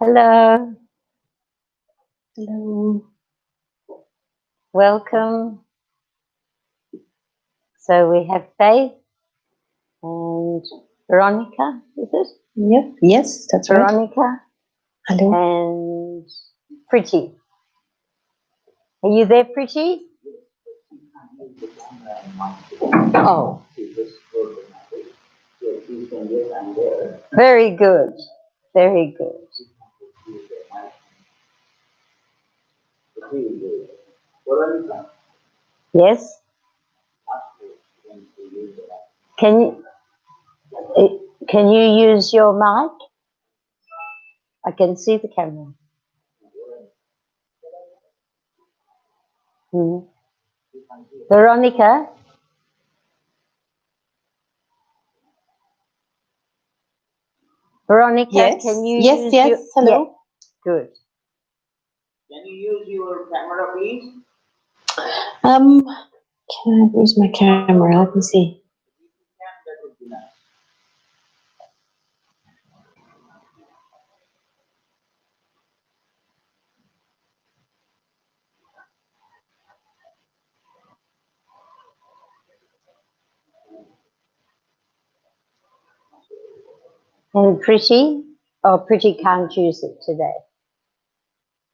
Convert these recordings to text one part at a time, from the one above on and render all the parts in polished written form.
Hello, Hello. welcome. So we have Faith and Veronica, is it? Yep. Yes, that's right. Veronica Hello. and Pretty. Are you there, Pretty? Oh, very good, very good. Yes. Can you can you use your mic? I can see the camera. Mhm. Veronica. Veronica, Yes. can you Yes. use Yes. your Hello. yeah, good. Can you use your camera, please? Can I use my camera? Let me see. That would be nice. And Pretty? Oh, Pretty can't use it today.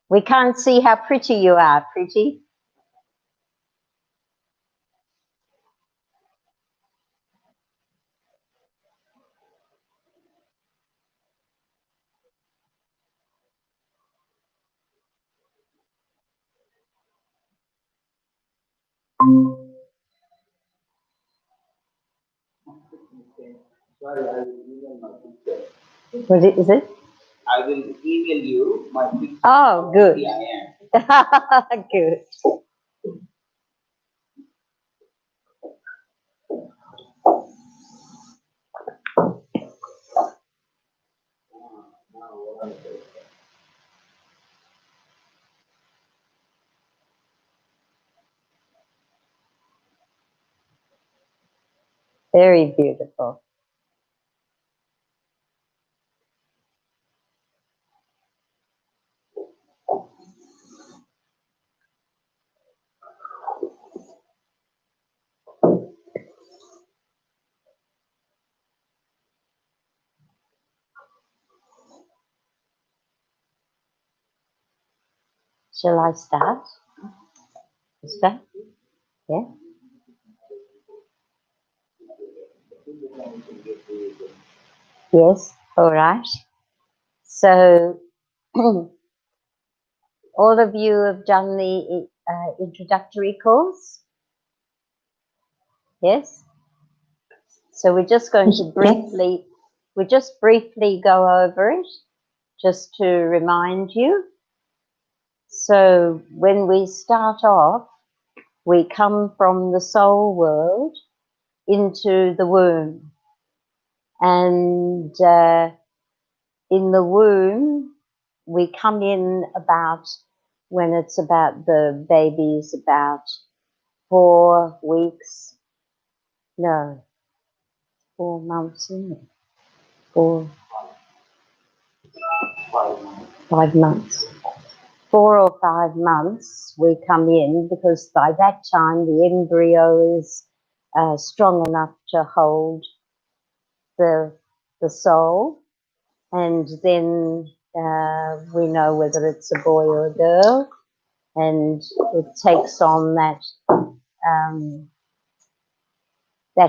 We can't see how pretty you are, Pretty. Sorry, I will email my picture. What is it? I will email you my picture. Oh, good. I am. Good. Very beautiful. Shall I start? Start? Yeah. Yes. All right. So all of you have done the introductory course. Yes. So we're just going to briefly go over it, just to remind you. So when we start off, we come from the soul world into the womb. And in the womb, we come in about, when it's about the baby's about 4 weeks, no, 4 months, isn't it? 5 months. 4 or 5 months we come in, because by that time the embryo is strong enough to hold the soul, and then we know whether it's a boy or a girl, and it takes on that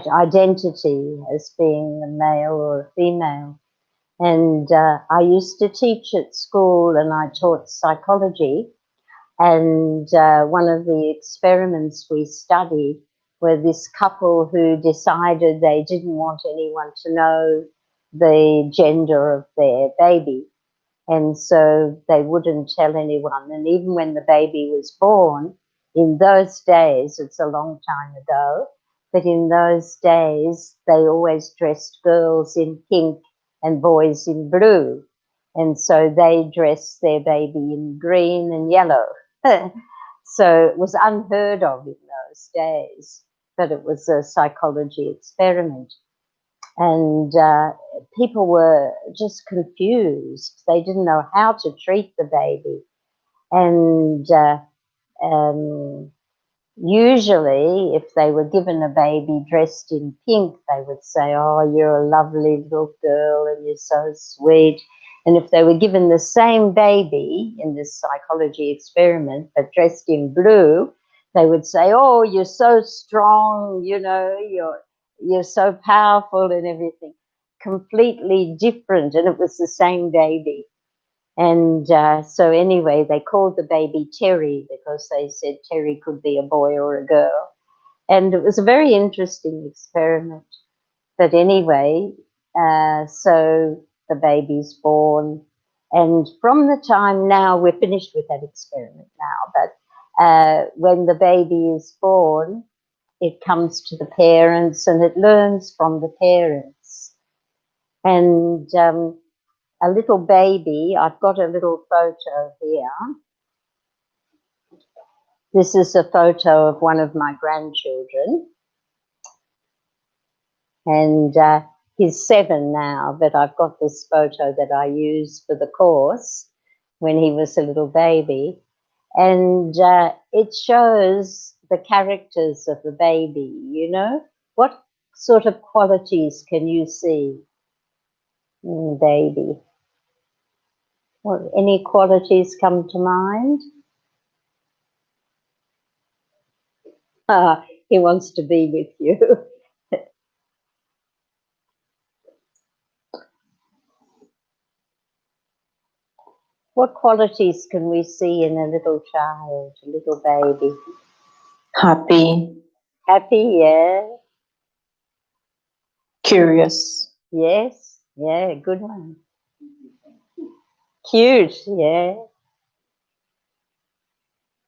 identity as being a male or a female. And I used to teach at school, and I taught psychology. And one of the experiments we studied were this couple who decided they didn't want anyone to know the gender of their baby. And so they wouldn't tell anyone. And even when the baby was born, in those days, it's a long time ago, but in those days, they always dressed girls in pink and boys in blue. And so they dressed their baby in green and yellow. So it was unheard of in those days, but it was a psychology experiment. And people were just confused. They didn't know how to treat the baby. And usually, if they were given a baby dressed in pink, they would say, "Oh, you're a lovely little girl and you're so sweet." And if they were given the same baby in this psychology experiment, but dressed in blue, they would say, "Oh, you're so strong, you know, you're so powerful," and everything. Completely different, and it was the same baby. And so anyway, they called the baby Terry because they said Terry could be a boy or a girl. And it was a very interesting experiment. But anyway, so the baby's born. And from the time now, we're finished with that experiment now, but when the baby is born, it comes to the parents and it learns from the parents. And a little baby, I've got a little photo here. This is a photo of one of my grandchildren. And he's 7 now, but I've got this photo that I used for the course when he was a little baby. And it shows the characters of the baby, you know? What sort of qualities can you see in the baby? What, any qualities come to mind? He wants to be with you. What qualities can we see in a little child, a little baby? Happy. Happy, yeah. Curious. Yes, yeah, good one. Cute, yeah.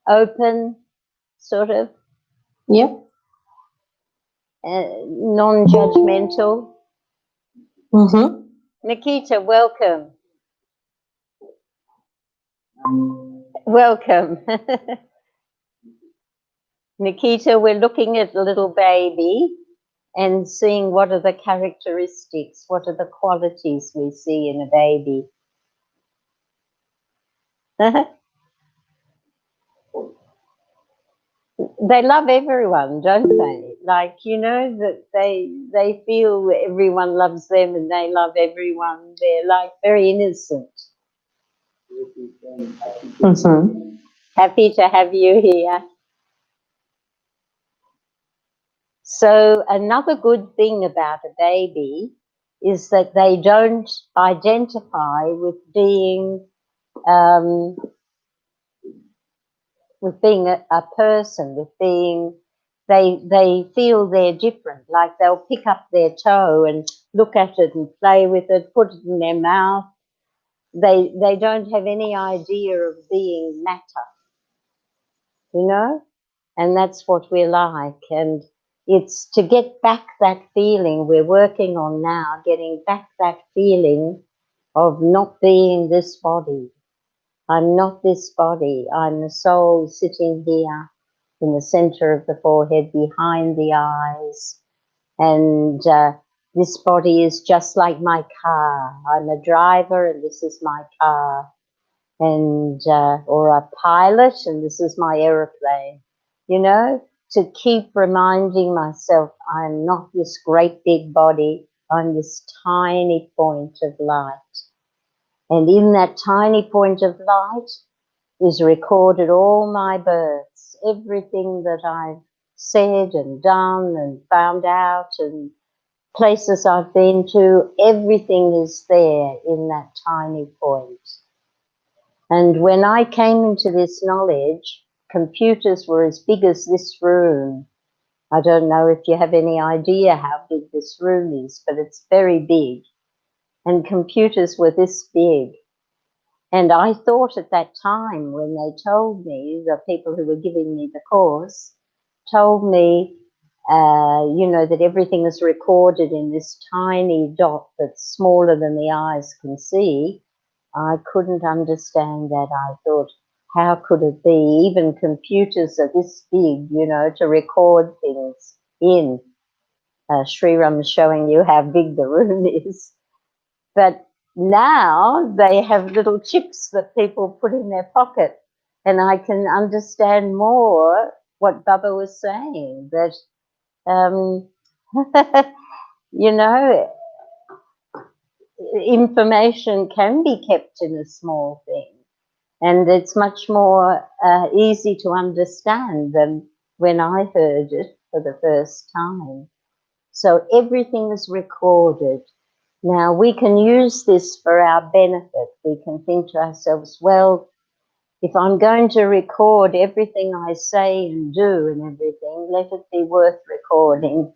Open, sort of. Yep. Non-judgmental. Mm-hmm. Nikita, welcome. Welcome. Nikita, we're looking at a little baby and seeing what are the characteristics, what are the qualities we see in a baby. They love everyone, don't they? Like, you know, that they feel everyone loves them and they love everyone. They're like very innocent. Mm-hmm. Happy to have you here. So another good thing about a baby is that they don't identify with being a person, with being, they feel they're different. Like they'll pick up their toe and look at it and play with it, put it in their mouth. They don't have any idea of being matter, you know? And that's what we're like. And it's to get back that feeling we're working on now, getting back that feeling of not being this body. I'm not this body. I'm the soul sitting here in the center of the forehead, behind the eyes. And this body is just like my car. I'm a driver and this is my car. And or a pilot and this is my aeroplane. You know, to keep reminding myself I'm not this great big body. I'm this tiny point of light. And in that tiny point of light is recorded all my births, everything that I've said and done and found out and places I've been to, everything is there in that tiny point. And when I came into this knowledge, computers were as big as this room. I don't know if you have any idea how big this room is, but it's very big. And computers were this big. And I thought at that time when they told me, the people who were giving me the course, told me, you know, that everything is recorded in this tiny dot that's smaller than the eyes can see, I couldn't understand that. I thought, how could it be? Even computers are this big, you know, to record things in. Sriram's showing you how big the room is. But now they have little chips that people put in their pocket, and I can understand more what Baba was saying, that you know, information can be kept in a small thing, and it's much more easy to understand than when I heard it for the first time. So everything is recorded. Now we can use this for our benefit. We can think to ourselves, well, if I'm going to record everything I say and do and everything, let it be worth recording.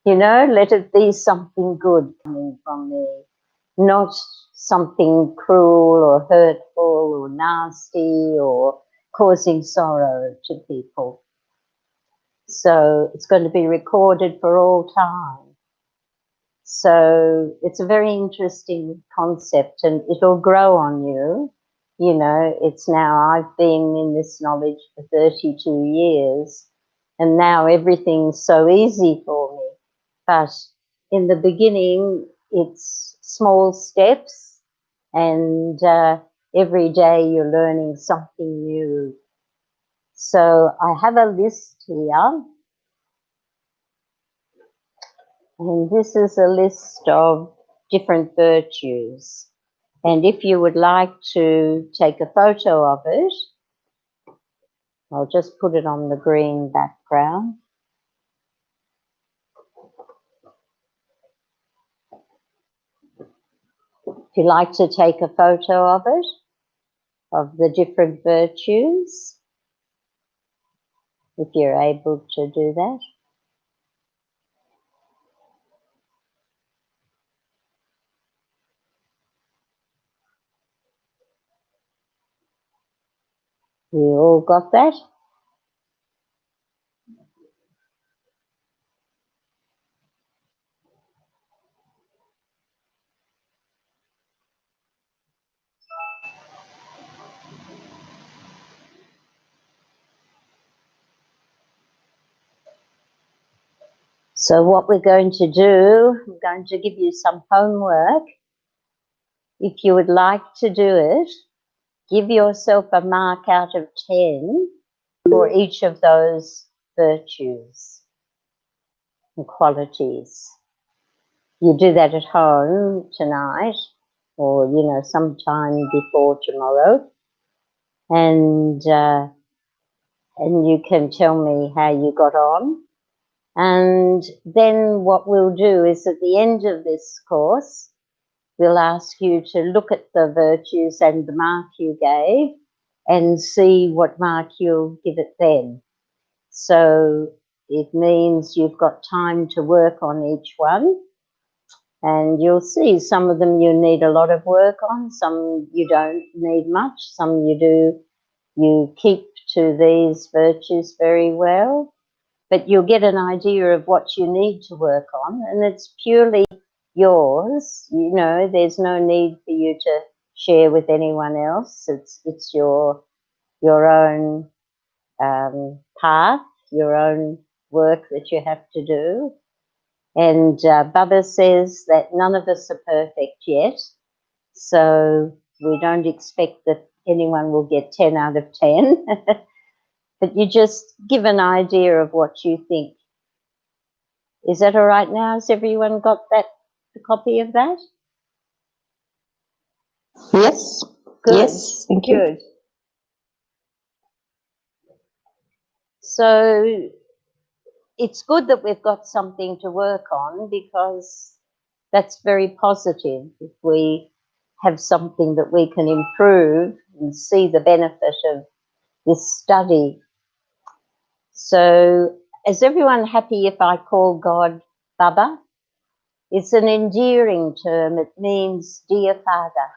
You know, let it be something good coming from me, not something cruel or hurtful or nasty or causing sorrow to people. So it's going to be recorded for all time. So it's a very interesting concept, and it'll grow on you. You know, it's now, I've been in this knowledge for 32 years, and now everything's so easy for me. But in the beginning, it's small steps, and every day you're learning something new. So I have a list here. And this is a list of different virtues. And if you would like to take a photo of it, I'll just put it on the green background. If you like to take a photo of it, of the different virtues, if you're able to do that. You all got that? So what we're going to do, I'm going to give you some homework. If you would like to do it, give yourself a mark out of 10 for each of those virtues and qualities. You do that at home tonight, or you know, sometime before tomorrow, and you can tell me how you got on. And then what we'll do is at the end of this course, we'll ask you to look at the virtues and the mark you gave and see what mark you'll give it then. So it means you've got time to work on each one, and you'll see some of them you need a lot of work on, some you don't need much, some you do, you keep to these virtues very well, but you'll get an idea of what you need to work on, and it's purely yours. You know, there's no need for you to share with anyone else. It's your own path, your own work that you have to do. And Baba says that none of us are perfect yet, so we don't expect that anyone will get 10 out of 10, but you just give an idea of what you think. Is that all right now? Has everyone got that, a copy of that? Yes. Good. Yes. Thank you. Good. So it's good that we've got something to work on, because that's very positive. If we have something that we can improve and see the benefit of this study. So is everyone happy if I call God Baba? It's an endearing term. It means dear Father.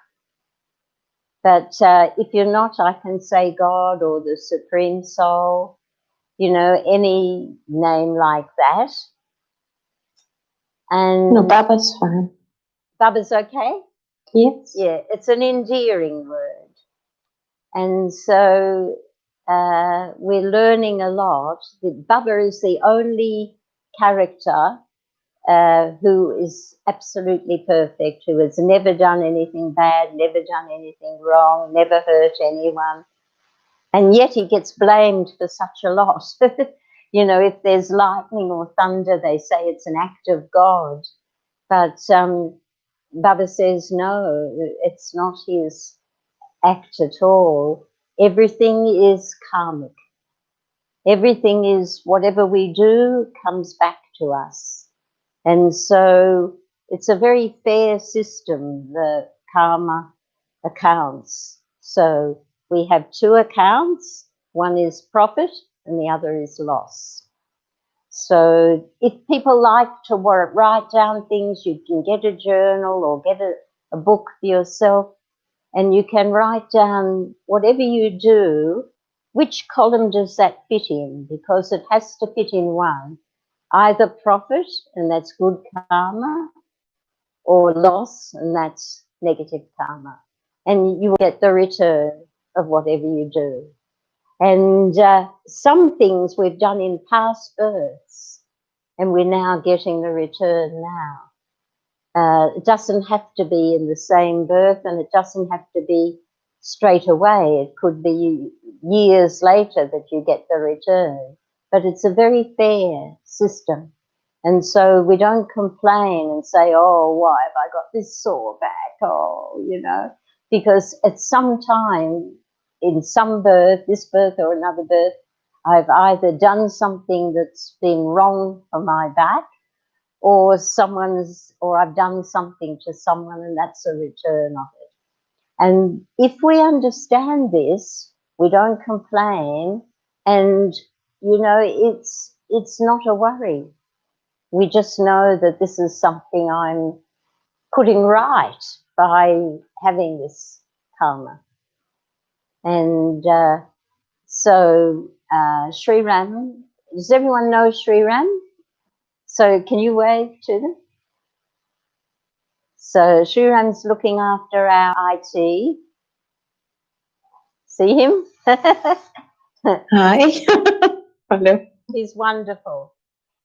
But if you're not, I can say God or the Supreme Soul, you know, any name like that. And No, Baba's fine. Baba's okay? Yes. Yeah, it's an endearing word. And so we're learning a lot. Baba is the only character who is absolutely perfect, who has never done anything bad, never done anything wrong, never hurt anyone. And yet he gets blamed for such a lot. You know, if there's lightning or thunder, they say it's an act of God. But Baba says, no, it's not his act at all. Everything is karmic. Everything is, whatever we do comes back to us. And so it's a very fair system, the karma accounts. So we have two accounts. One is profit and the other is loss. So if people like to write down things, you can get a journal or get a book for yourself, and you can write down whatever you do, which column does that fit in, because it has to fit in one. Either profit, and that's good karma, or loss, and that's negative karma. And you will get the return of whatever you do. And some things we've done in past births, and we're now getting the return now. It doesn't have to be in the same birth, and it doesn't have to be straight away. It could be years later that you get the return. But it's a very fair system. And so we don't complain and say, oh, why have I got this sore back? Oh, you know, because at some time, in some birth, this birth or another birth, I've either done something that's been wrong for my back, or I've done something to someone, and that's a return of it. And if we understand this, we don't complain, and you know, it's not a worry. We just know that this is something I'm putting right by having this karma. And so Sri Ram, does everyone know Sri Ram? So can you wave to them? So Sri Ram's looking after our IT. See him? Hi. Hello. He's wonderful.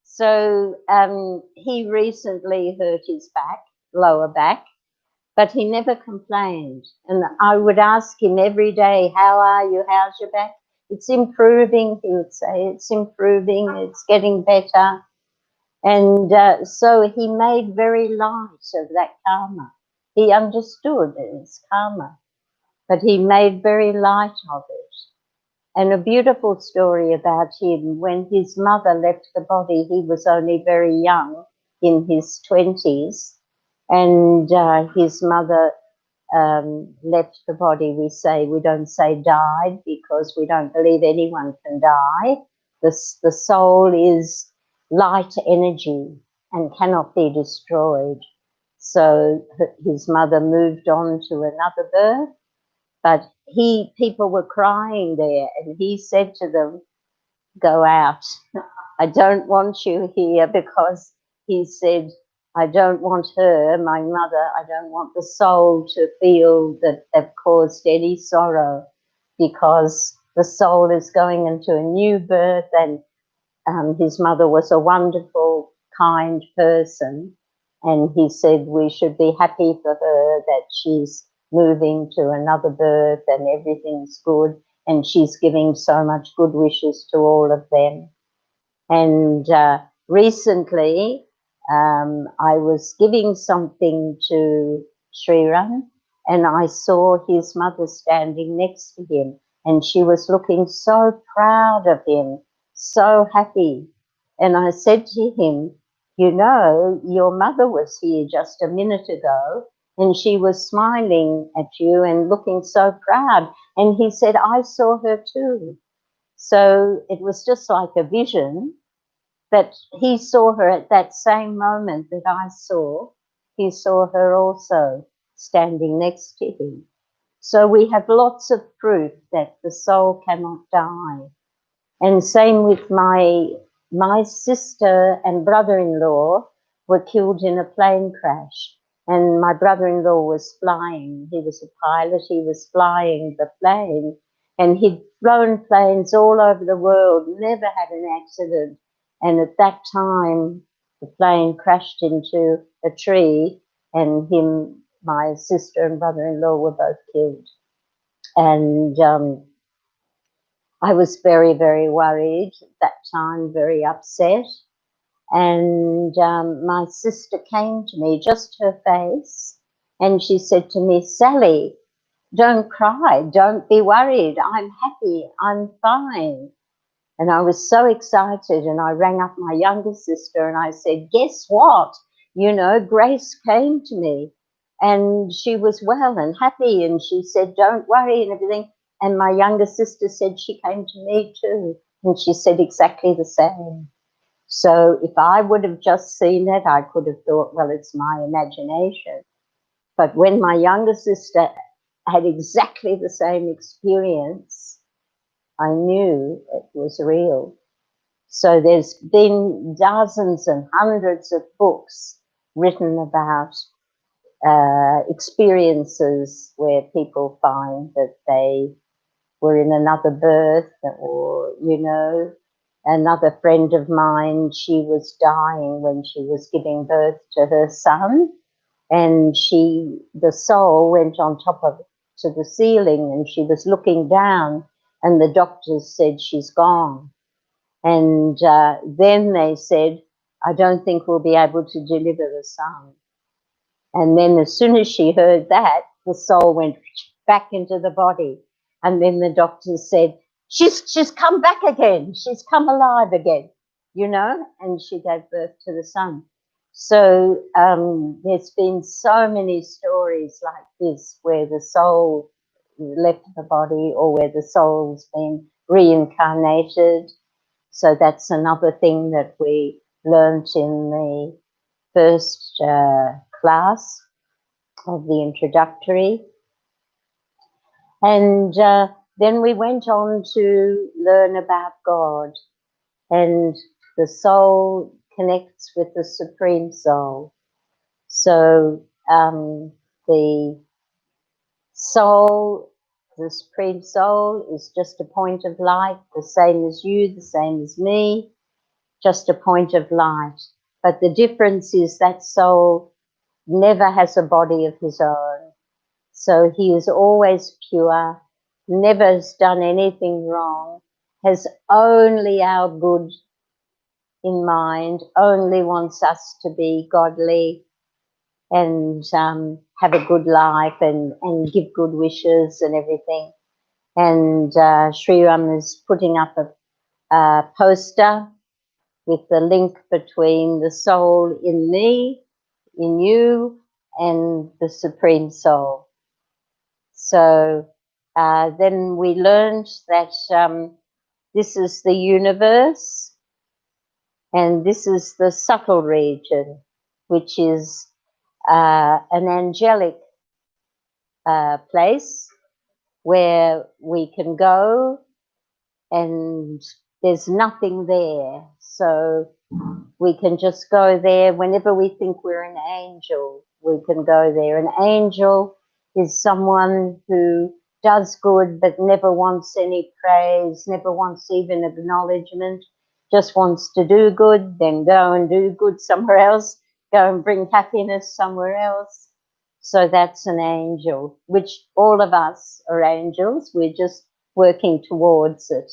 So he recently hurt his back, lower back, but he never complained. And I would ask him every day, how are you? How's your back? It's improving, he would say. It's improving. It's getting better. And so he made very light of that karma. He understood it's karma, but he made very light of it. And a beautiful story about him, when his mother left the body, he was only very young, in his 20s, and his mother left the body. We don't say died, because we don't believe anyone can die. The soul is light energy and cannot be destroyed. So his mother moved on to another birth, but people were crying there, and he said to them, go out. I don't want you here, because he said, I don't want her, my mother, I don't want the soul to feel that they've caused any sorrow, because the soul is going into a new birth, and his mother was a wonderful, kind person. And he said we should be happy for her that she's moving to another birth and everything's good. And she's giving so much good wishes to all of them. And recently, I was giving something to Sri Ram, and I saw his mother standing next to him, and she was looking so proud of him, so happy. And I said to him, you know, your mother was here just a minute ago, and she was smiling at you and looking so proud. And he said, I saw her too. So it was just like a vision that he saw her at that same moment that I saw. He saw her also standing next to him. So we have lots of proof that the soul cannot die. And same with my sister and brother-in-law were killed in a plane crash. And my brother-in-law was flying. He was a pilot. He was flying the plane. And he'd flown planes all over the world, never had an accident. And at that time, The plane crashed into a tree, and my sister and brother-in-law were both killed. And I was very, very worried at that time, very upset. And my sister came to me, just her face, and she said to me, "Sally, don't cry, don't be worried, I'm happy, I'm fine." And I was so excited, and I rang up my younger sister and I said, "Guess what? You know, Grace came to me and she was well and happy, and she said, don't worry," and everything. And my younger sister said she came to me too, and she said exactly the same. So if I would have just seen it, I could have thought, well, it's my imagination. But when my younger sister had exactly the same experience, I knew it was real. So there's been dozens and hundreds of books written about experiences where people find that they were in another birth, or, you know, another friend of mine, she was dying when she was giving birth to her son, and the soul went on top of to the ceiling, and she was looking down, and the doctors said she's gone. And then they said, "I don't think we'll be able to deliver the son." And then as soon as she heard that, the soul went back into the body. And then the doctors said, she's come back again. She's come alive again, you know, and she gave birth to the son. So there's been so many stories like this where the soul left the body, or where the soul's been reincarnated. So that's another thing that we learnt in the first class of the introductory. And then we went on to learn about God, and the soul connects with the Supreme Soul. So the soul, the Supreme Soul, is just a point of light, the same as you, the same as me, just a point of light. But the difference is that soul never has a body of his own. So he is always pure, never has done anything wrong, has only our good in mind, only wants us to be godly and have a good life, and give good wishes and everything. And Sri Ram is putting up a poster with the link between the soul in me, in you, and the Supreme Soul. So then we learned that this is the universe, and this is the subtle region, which is an angelic place where we can go, and there's nothing there. So we can just go there whenever we think we're an angel. We can go there. An angel is someone who does good but never wants any praise, never wants even acknowledgement, just wants to do good, then go and do good somewhere else, go and bring happiness somewhere else. So that's an angel, which all of us are angels. We're just working towards it.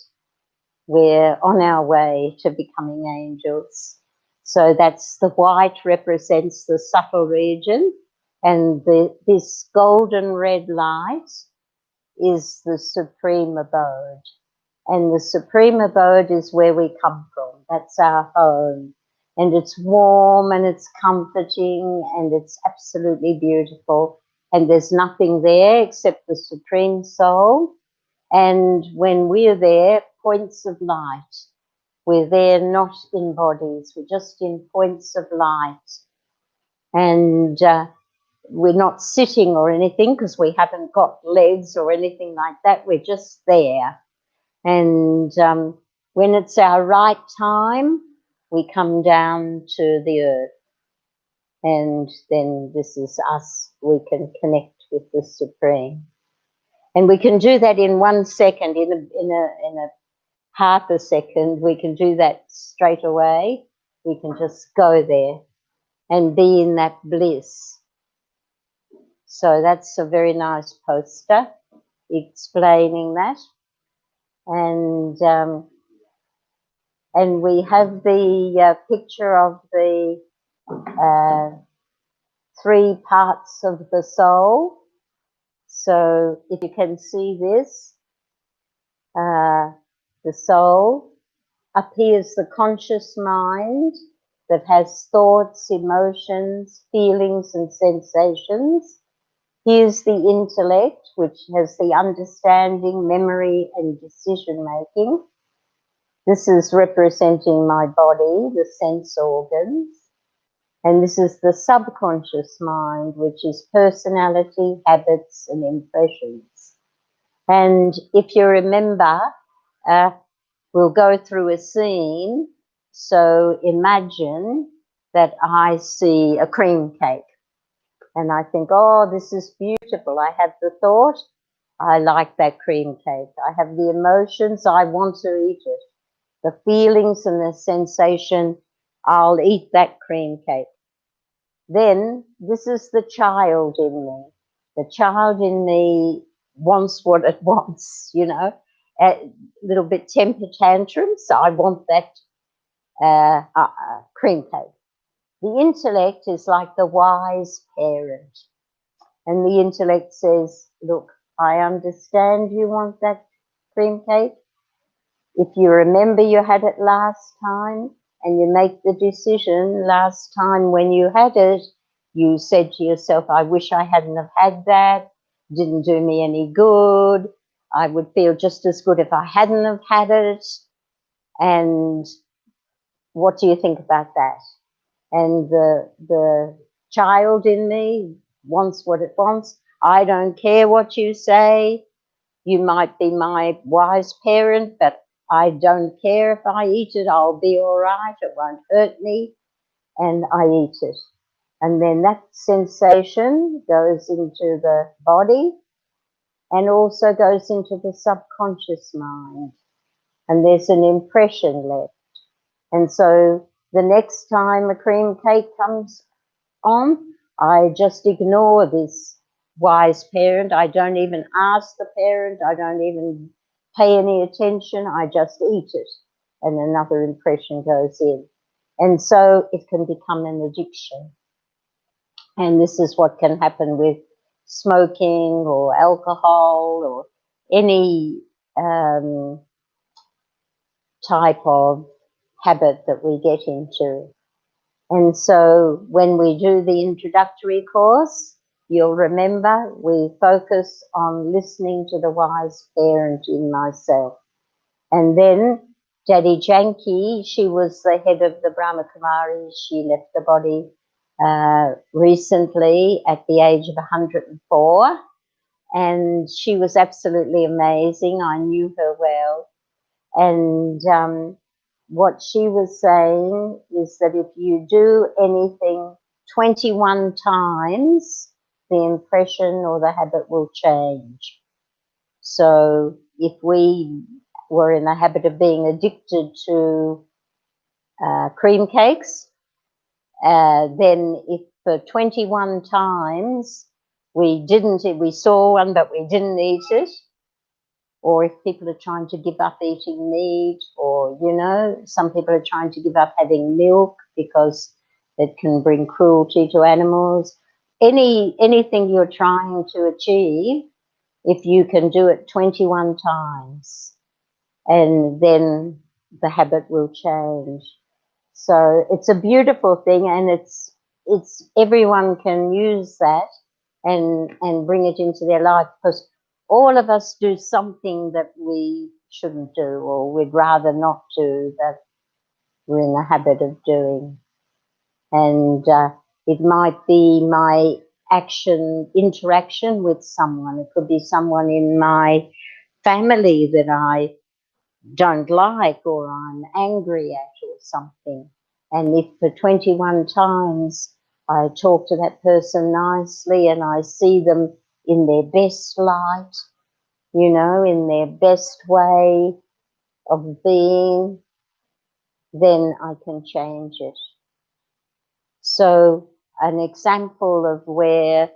We're on our way to becoming angels. So that's the white represents the subtle region, and this golden red light is the supreme abode. And the supreme abode is where we come from. That's our home. And it's warm and it's comforting and it's absolutely beautiful. And there's nothing there except the Supreme Soul. And when we're there, points of light. We're there not in bodies, we're just in points of light. And we're not sitting or anything because we haven't got legs or anything like that. We're just there. And when it's our right time, we come down to the earth. And then this is us. We can connect with the Supreme. And we can do that in 1 second, in a half a second. We can do that straight away. We can just go there and be in that bliss. So that's a very nice poster explaining that. And we have the picture of the 3 parts of the soul. So if you can see this, the soul, up here is the conscious mind that has thoughts, emotions, feelings and sensations. Here's the intellect, which has the understanding, memory and decision making. This is representing my body, the sense organs. And this is the subconscious mind, which is personality, habits and impressions. And if you remember, we'll go through a scene. So imagine that I see a cream cake and I think, oh, this is beautiful. I have the thought, I like that cream cake. I have the emotions, I want to eat it. The feelings and the sensation, I'll eat that cream cake. Then this is the child in me. The child in me wants what it wants, you know, a little bit temper tantrums. I want that cream cake. The intellect is like the wise parent. And the intellect says, look, I understand you want that cream cake. If you remember you had it last time and you make the decision last time when you had it, you said to yourself, I wish I hadn't have had that. Didn't do me any good. I would feel just as good if I hadn't have had it. And what do you think about that? And the child in me wants what it wants. I don't care what you say. You might be my wise parent, but I don't care if I eat it. I'll be all right. It won't hurt me. And I eat it. And then that sensation goes into the body and also goes into the subconscious mind. And there's an impression left. And so the next time a cream cake comes on, I just ignore this wise parent. I don't even ask the parent. I don't even pay any attention. I just eat it. And another impression goes in. And so it can become an addiction. And this is what can happen with smoking or alcohol or any type of habit that we get into. And so when we do the introductory course, you'll remember we focus on listening to the wise parent in myself. And then Daddy Janki, she was the head of the Brahma Kumaris. She left the body recently at the age of 104. And she was absolutely amazing. I knew her well. And what she was saying is that if you do anything 21 times, the impression or the habit will change. So if we were in the habit of being addicted to cream cakes, then if for 21 times we saw one but we didn't eat it, or if people are trying to give up eating meat, or, you know, some people are trying to give up having milk because it can bring cruelty to animals. Anything you're trying to achieve, if you can do it 21 times, and then the habit will change. So it's a beautiful thing, and it's everyone can use that and bring it into their life, because all of us do something that we shouldn't do, or we'd rather not do, that we're in the habit of doing. And it might be my interaction with someone. It could be someone in my family that I don't like or I'm angry at or something. And if for 21 times I talk to that person nicely and I see them in their best light, you know, in their best way of being, then I can change it. So an example of where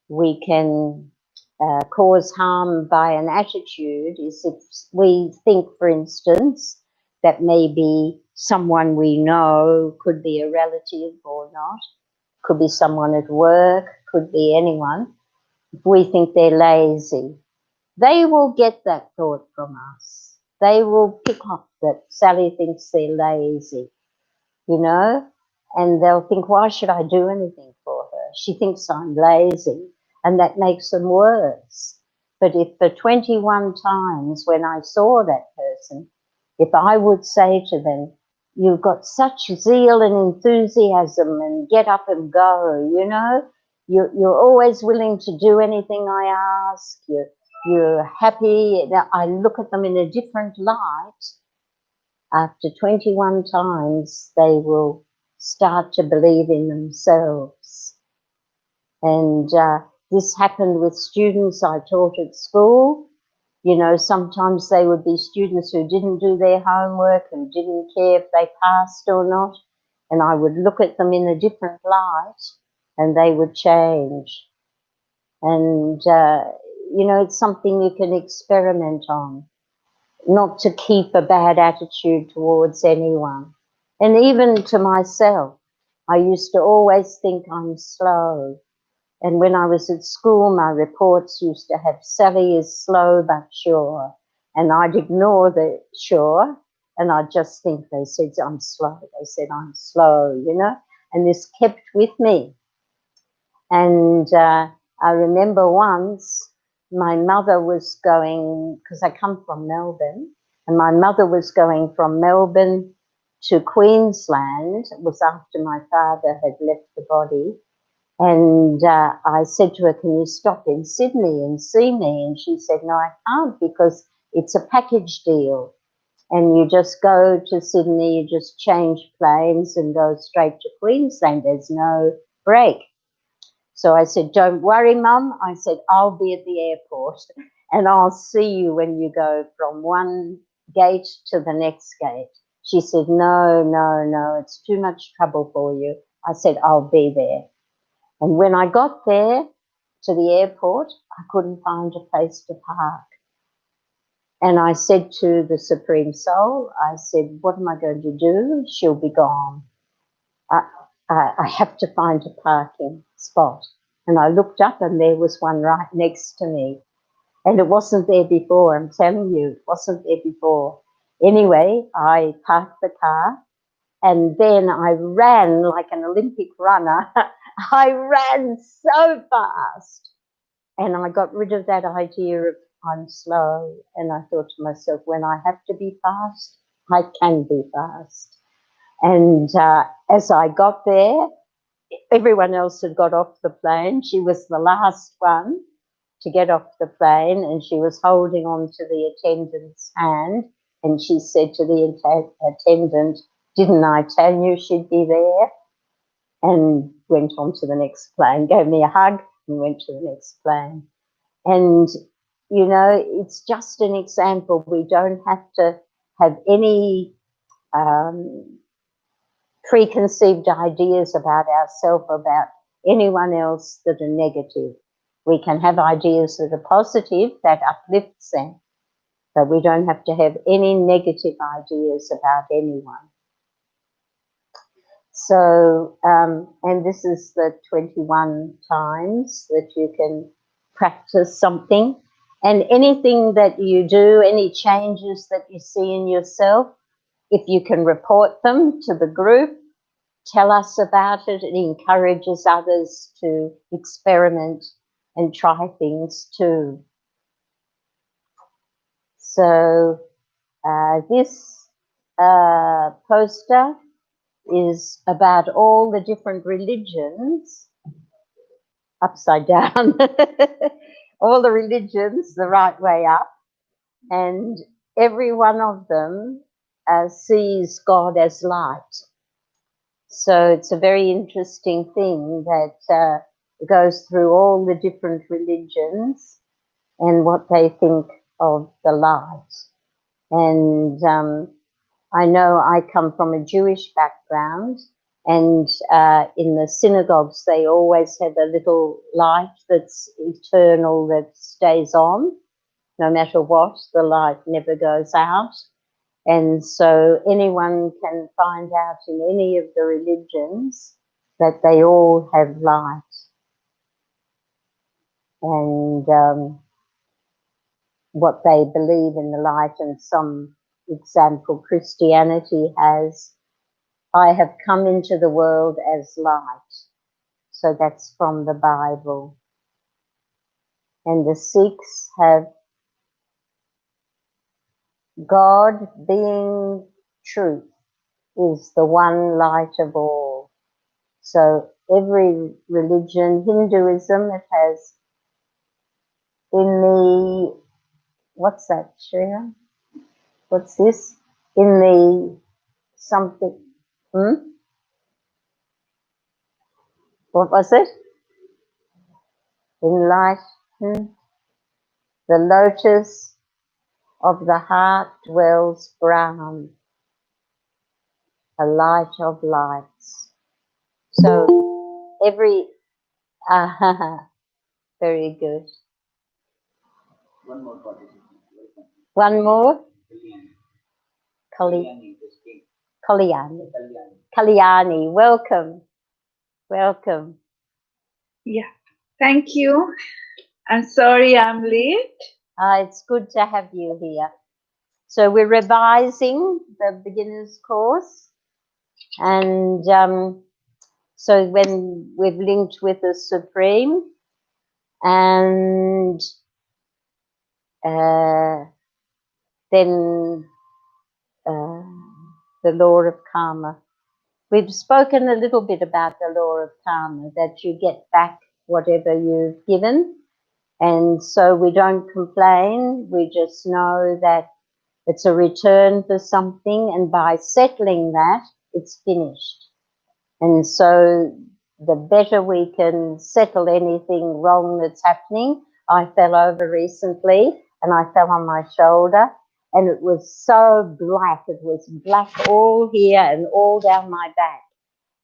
we can cause harm by an attitude is if we think, for instance, that maybe someone we know, could be a relative or not, could be someone at work, could be anyone. If we think they're lazy, they will get that thought from us. They will pick up that Sally thinks they're lazy, you know, and they'll think, why should I do anything for her? She thinks I'm lazy, and that makes them worse. But if for 21 times when I saw that person, if I would say to them, you've got such zeal and enthusiasm and get up and go, you know, you're always willing to do anything I ask, you're happy. I look at them in a different light. After 21 times, they will start to believe in themselves. And this happened with students I taught at school. You know, sometimes they would be students who didn't do their homework and didn't care if they passed or not. And I would look at them in a different light and they would change. And, you know, it's something you can experiment on. Not to keep a bad attitude towards anyone. And even to myself, I used to always think I'm slow. And when I was at school, my reports used to have Sally is slow but sure. And I'd ignore the sure, and I'd just think they said I'm slow. They said I'm slow, you know. And this kept with me. And I remember once my mother was going, because I come from Melbourne, and my mother was going from Melbourne to Queensland. It was after my father had left the body. And I said to her, can you stop in Sydney and see me? And she said, no, I can't, because it's a package deal. And you just go to Sydney, you just change planes and go straight to Queensland. There's no break. So I said, don't worry, Mum. I said, I'll be at the airport and I'll see you when you go from one gate to the next gate. She said, no, no, no, it's too much trouble for you. I said, I'll be there. And when I got there to the airport, I couldn't find a place to park. And I said to the Supreme Soul, I said, what am I going to do? She'll be gone. I have to find a parking spot. And I looked up and there was one right next to me. And it wasn't there before, I'm telling you, it wasn't there before. Anyway, I parked the car and then I ran like an Olympic runner. I ran so fast. And I got rid of that idea of I'm slow. And I thought to myself, when I have to be fast, I can be fast. And as I got there, everyone else had got off the plane. She was the last one to get off the plane, and she was holding on to the attendant's hand. And she said to the attendant, didn't I tell you she'd be there? And went on to the next plane, gave me a hug and went to the next plane. And, you know, it's just an example. We don't have to have any preconceived ideas about ourselves, about anyone else that are negative. We can have ideas that are positive, that uplifts them, but we don't have to have any negative ideas about anyone. So, and this is the 21 times that you can practice something. And anything that you do, any changes that you see in yourself, if you can report them to the group, tell us about it. It encourages others to experiment and try things too. So this poster is about all the different religions, upside down, all the religions the right way up, and every one of them sees God as light. So it's a very interesting thing that goes through all the different religions and what they think of the light. And I know I come from a Jewish background, and in the synagogues they always have a little light that's eternal that stays on. No matter what, the light never goes out. And so anyone can find out in any of the religions that they all have light. And what they believe in the light, and some example Christianity has, I have come into the world as light. So that's from the Bible. And the Sikhs have God being truth is the one light of all. So every religion, Hinduism, it has in the, what's that, Shreya? What's this? In the something, what was it? Enlighten, the lotus of the heart dwells brown, a light of lights. So every, very good. One more participant. One more? Kalyani. Kalyani. Kalyani, welcome. Welcome. Yeah, thank you. I'm sorry I'm late. It's good to have you here. So we're revising the beginner's course, and so when we've linked with the Supreme, and then the law of karma. We've spoken a little bit about the law of karma, that you get back whatever you've given. And so we don't complain. We just know that it's a return for something. And by settling that, it's finished. And so the better we can settle anything wrong that's happening. I fell over recently and I fell on my shoulder. And it was so black. It was black all here and all down my back.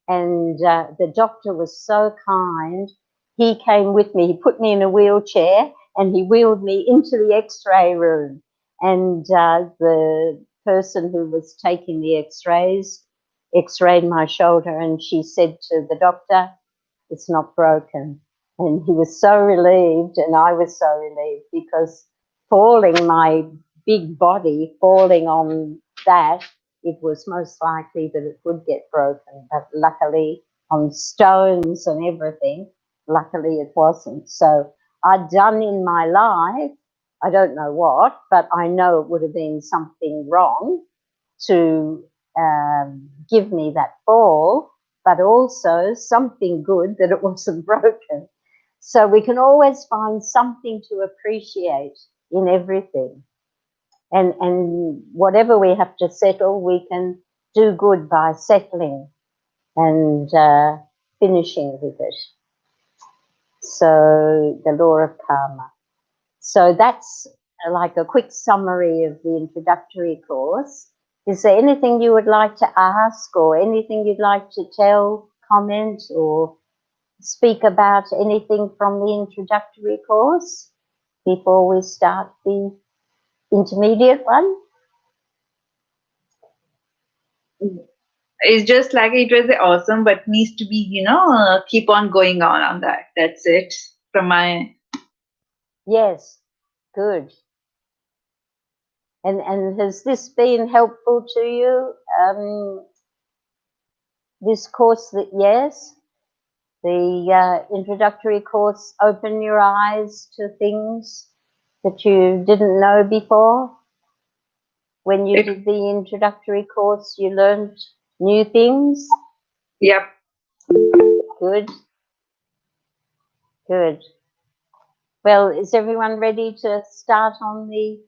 And the doctor was so kind. He came with me. He put me in a wheelchair and he wheeled me into the x-ray room. And the person who was taking the x-rays x-rayed my shoulder, and she said to the doctor, "It's not broken." And he was so relieved, and I was so relieved, because falling, my big body falling on that, it was most likely that it would get broken. But luckily, on stones and everything, luckily it wasn't. So I'd done in my life, I don't know what, but I know it would have been something wrong to give me that fall, but also something good that it wasn't broken. So we can always find something to appreciate in everything. And whatever we have to settle, we can do good by settling and finishing with it. So the law of karma. So that's like a quick summary of the introductory course. Is there anything you would like to ask, or anything you'd like to tell, comment, or speak about anything from the introductory course before we start the intermediate one? It's just like it was awesome, but needs to be, keep on going on that. That's it from my. Yes, good. And has this been helpful to you? This course, that yes, the introductory course opened your eyes to things that you didn't know before. When you did the introductory course, you learned new things. Yep. Good. Good. Well, is everyone ready to start on the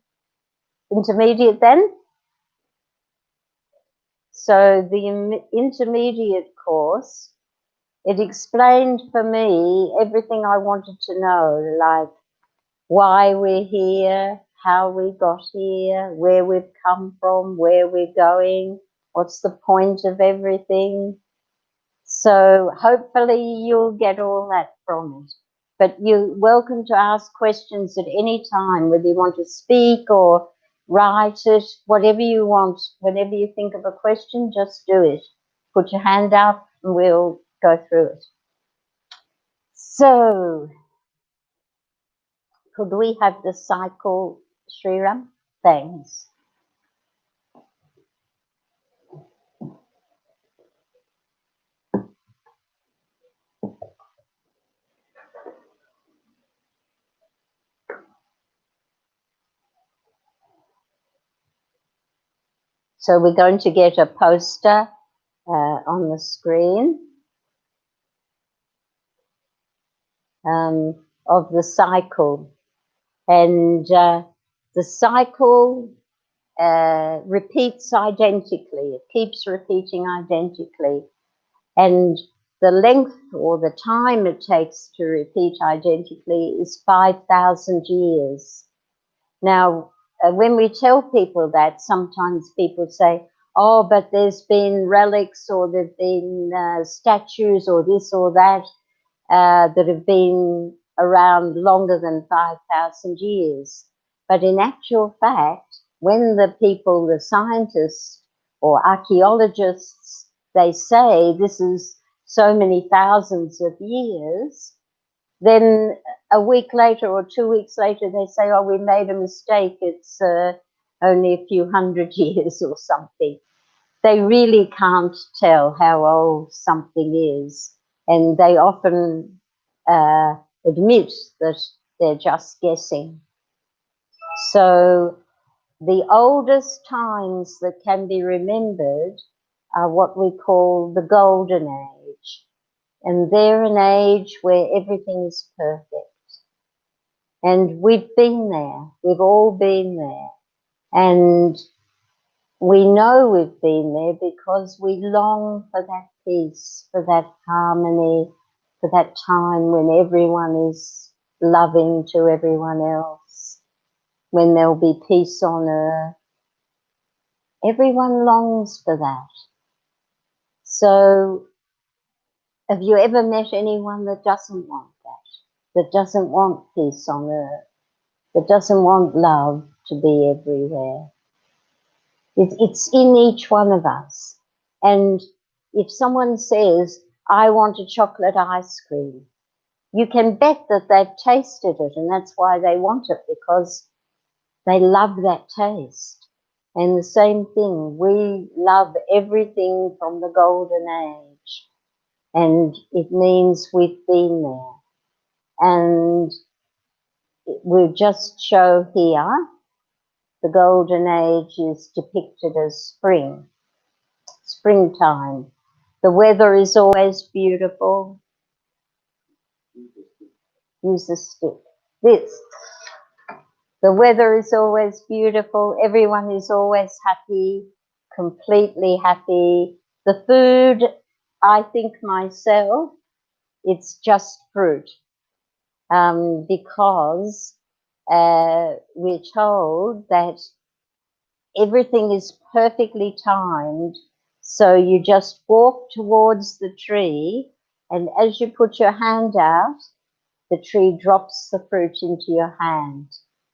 intermediate then? So the intermediate course, it explained for me everything I wanted to know, like why we're here, how we got here, where we've come from, where we're going, what's the point of everything. So hopefully you'll get all that from it. But you're welcome to ask questions at any time, whether you want to speak or write it, whatever you want. Whenever you think of a question, just do it. Put your hand up and we'll go through it. So, could we have the cycle, Sriram? Thanks. So we're going to get a poster on the screen of the cycle. And the cycle repeats identically. It keeps repeating identically. And the length or the time it takes to repeat identically is 5,000 years. Now, when we tell people that, sometimes people say, oh, but there's been relics or there've been statues or this or that that have been around longer than 5,000 years. But in actual fact, when the people, the scientists or archaeologists, they say this is so many thousands of years, then a week later or 2 weeks later, they say, oh, we made a mistake. It's only a few hundred years or something. They really can't tell how old something is. And they often admit that they're just guessing. So the oldest times that can be remembered are what we call the Golden Age. And they're an age where everything is perfect. And we've been there. We've all been there. And we know we've been there because we long for that peace, for that harmony, for that time when everyone is loving to everyone else, when there'll be peace on earth. Everyone longs for that. So, have you ever met anyone that doesn't want that doesn't want peace on earth, that doesn't want love to be everywhere? It's in each one of us. And if someone says, I want a chocolate ice cream, you can bet that they've tasted it, and that's why they want it, because they love that taste. And the same thing, we love everything from the Golden Age, and it means we've been there. And we'll just show here, the Golden Age is depicted as spring. Springtime. The weather is always beautiful. Use the stick. This. The weather is always beautiful. Everyone is always happy, completely happy. The food, I think myself, it's just fruit. Because we're told that everything is perfectly timed. So you just walk towards the tree, and as you put your hand out, the tree drops the fruit into your hand.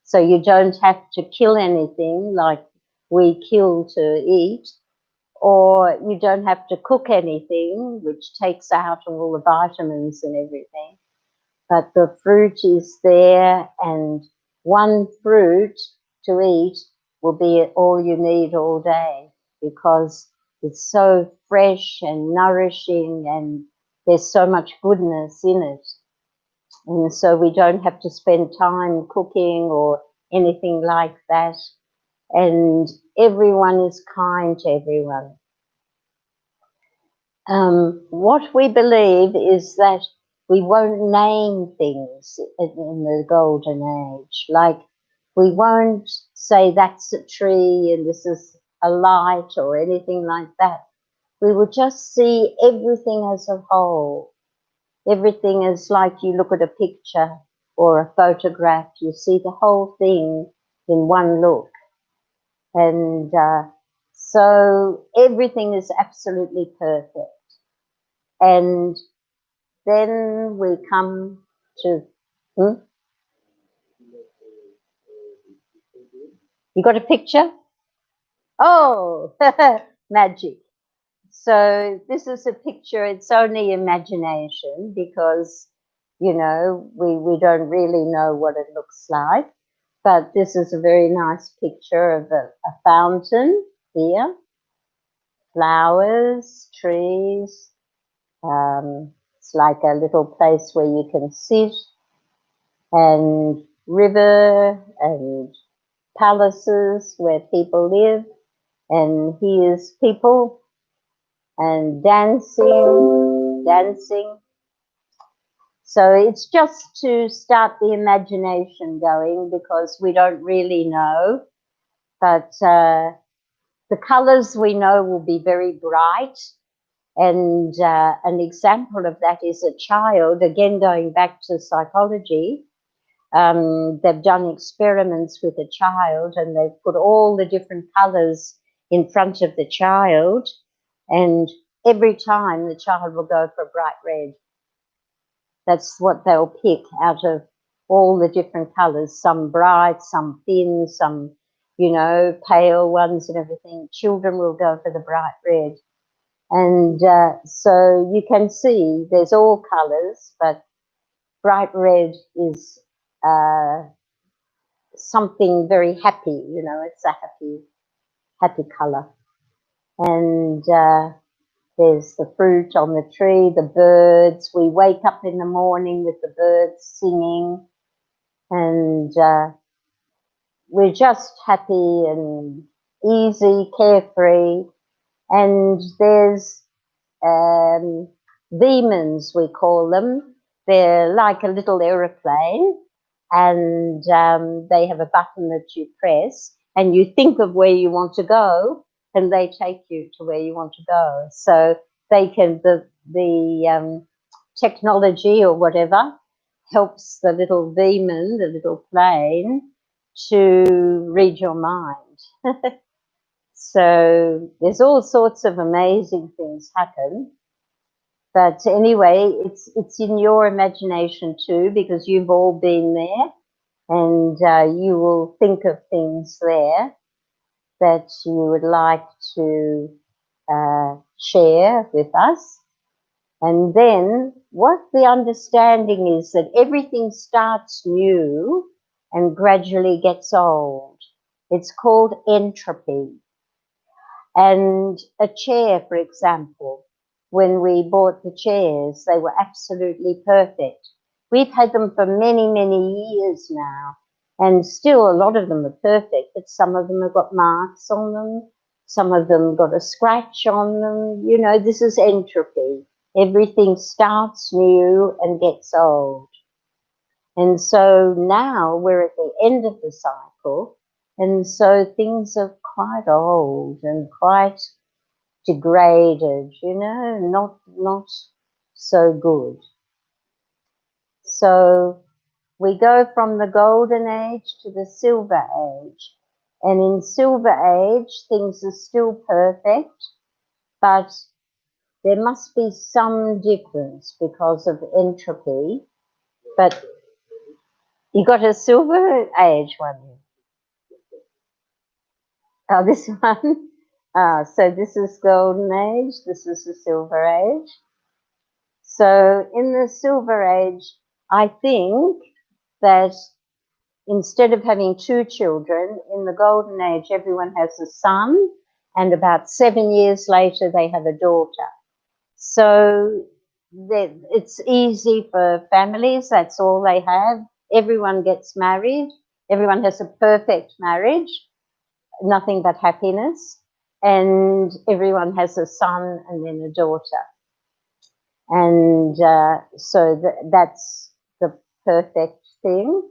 So you don't have to kill anything like we kill to eat, or you don't have to cook anything, which takes out all the vitamins and everything. But the fruit is there, and one fruit to eat will be all you need all day, because it's so fresh and nourishing, and there's so much goodness in it. And so we don't have to spend time cooking or anything like that. And everyone is kind to everyone. What we believe is that we won't name things in the Golden Age. Like, we won't say that's a tree and this is a light or anything like that. We will just see everything as a whole. Everything is like you look at a picture or a photograph, you see the whole thing in one look. And so everything is absolutely perfect. And then we come to, you got a picture? Oh, magic. So this is a picture, it's only imagination because, you know, we don't really know what it looks like. But this is a very nice picture of a fountain here, flowers, trees. It's like a little place where you can sit, and river and palaces where people live, and here's people and dancing. So it's just to start the imagination going because we don't really know, but the colors we know will be very bright. And an example of that is a child, again going back to psychology. They've done experiments with a child and they've put all the different colors in front of the child, and every time the child will go for bright red. That's what they'll pick out of all the different colors, some bright, some thin, some, you know, pale ones and everything. Children will go for the bright red. And so you can see there's all colors, but bright red is something very happy, you know, it's a happy color. And there's the fruit on the tree, the birds. We wake up in the morning with the birds singing, and we're just happy and easy, carefree. And there's demons, we call them. They're like a little aeroplane, and they have a button that you press, and you think of where you want to go, and they take you to where you want to go. So they can, the technology or whatever helps the little demon, the little plane, to read your mind. So there's all sorts of amazing things happen. But anyway, it's in your imagination too, because you've all been there, and you will think of things there that you would like to share with us. And then what the understanding is that everything starts new and gradually gets old. It's called entropy. And a chair, for example, when we bought the chairs, they were absolutely perfect. We've had them for many, many years now, and still a lot of them are perfect, but some of them have got marks on them, some of them got a scratch on them. You know, this is entropy. Everything starts new and gets old. And so now we're at the end of the cycle, and so things are quite old and quite degraded, you know, not so good. So we go from the golden age to the silver age. And in silver age, things are still perfect, but there must be some difference because of entropy. But you got a silver age one. Oh, this one. So this is golden age, this is the silver age. So in the silver age, I think that instead of having 2 children, in the golden age, everyone has a son, and about 7 years later, they have a daughter. So it's easy for families, that's all they have. Everyone gets married, everyone has a perfect marriage, nothing but happiness, and everyone has a son and then a daughter. And so that's the perfect thing.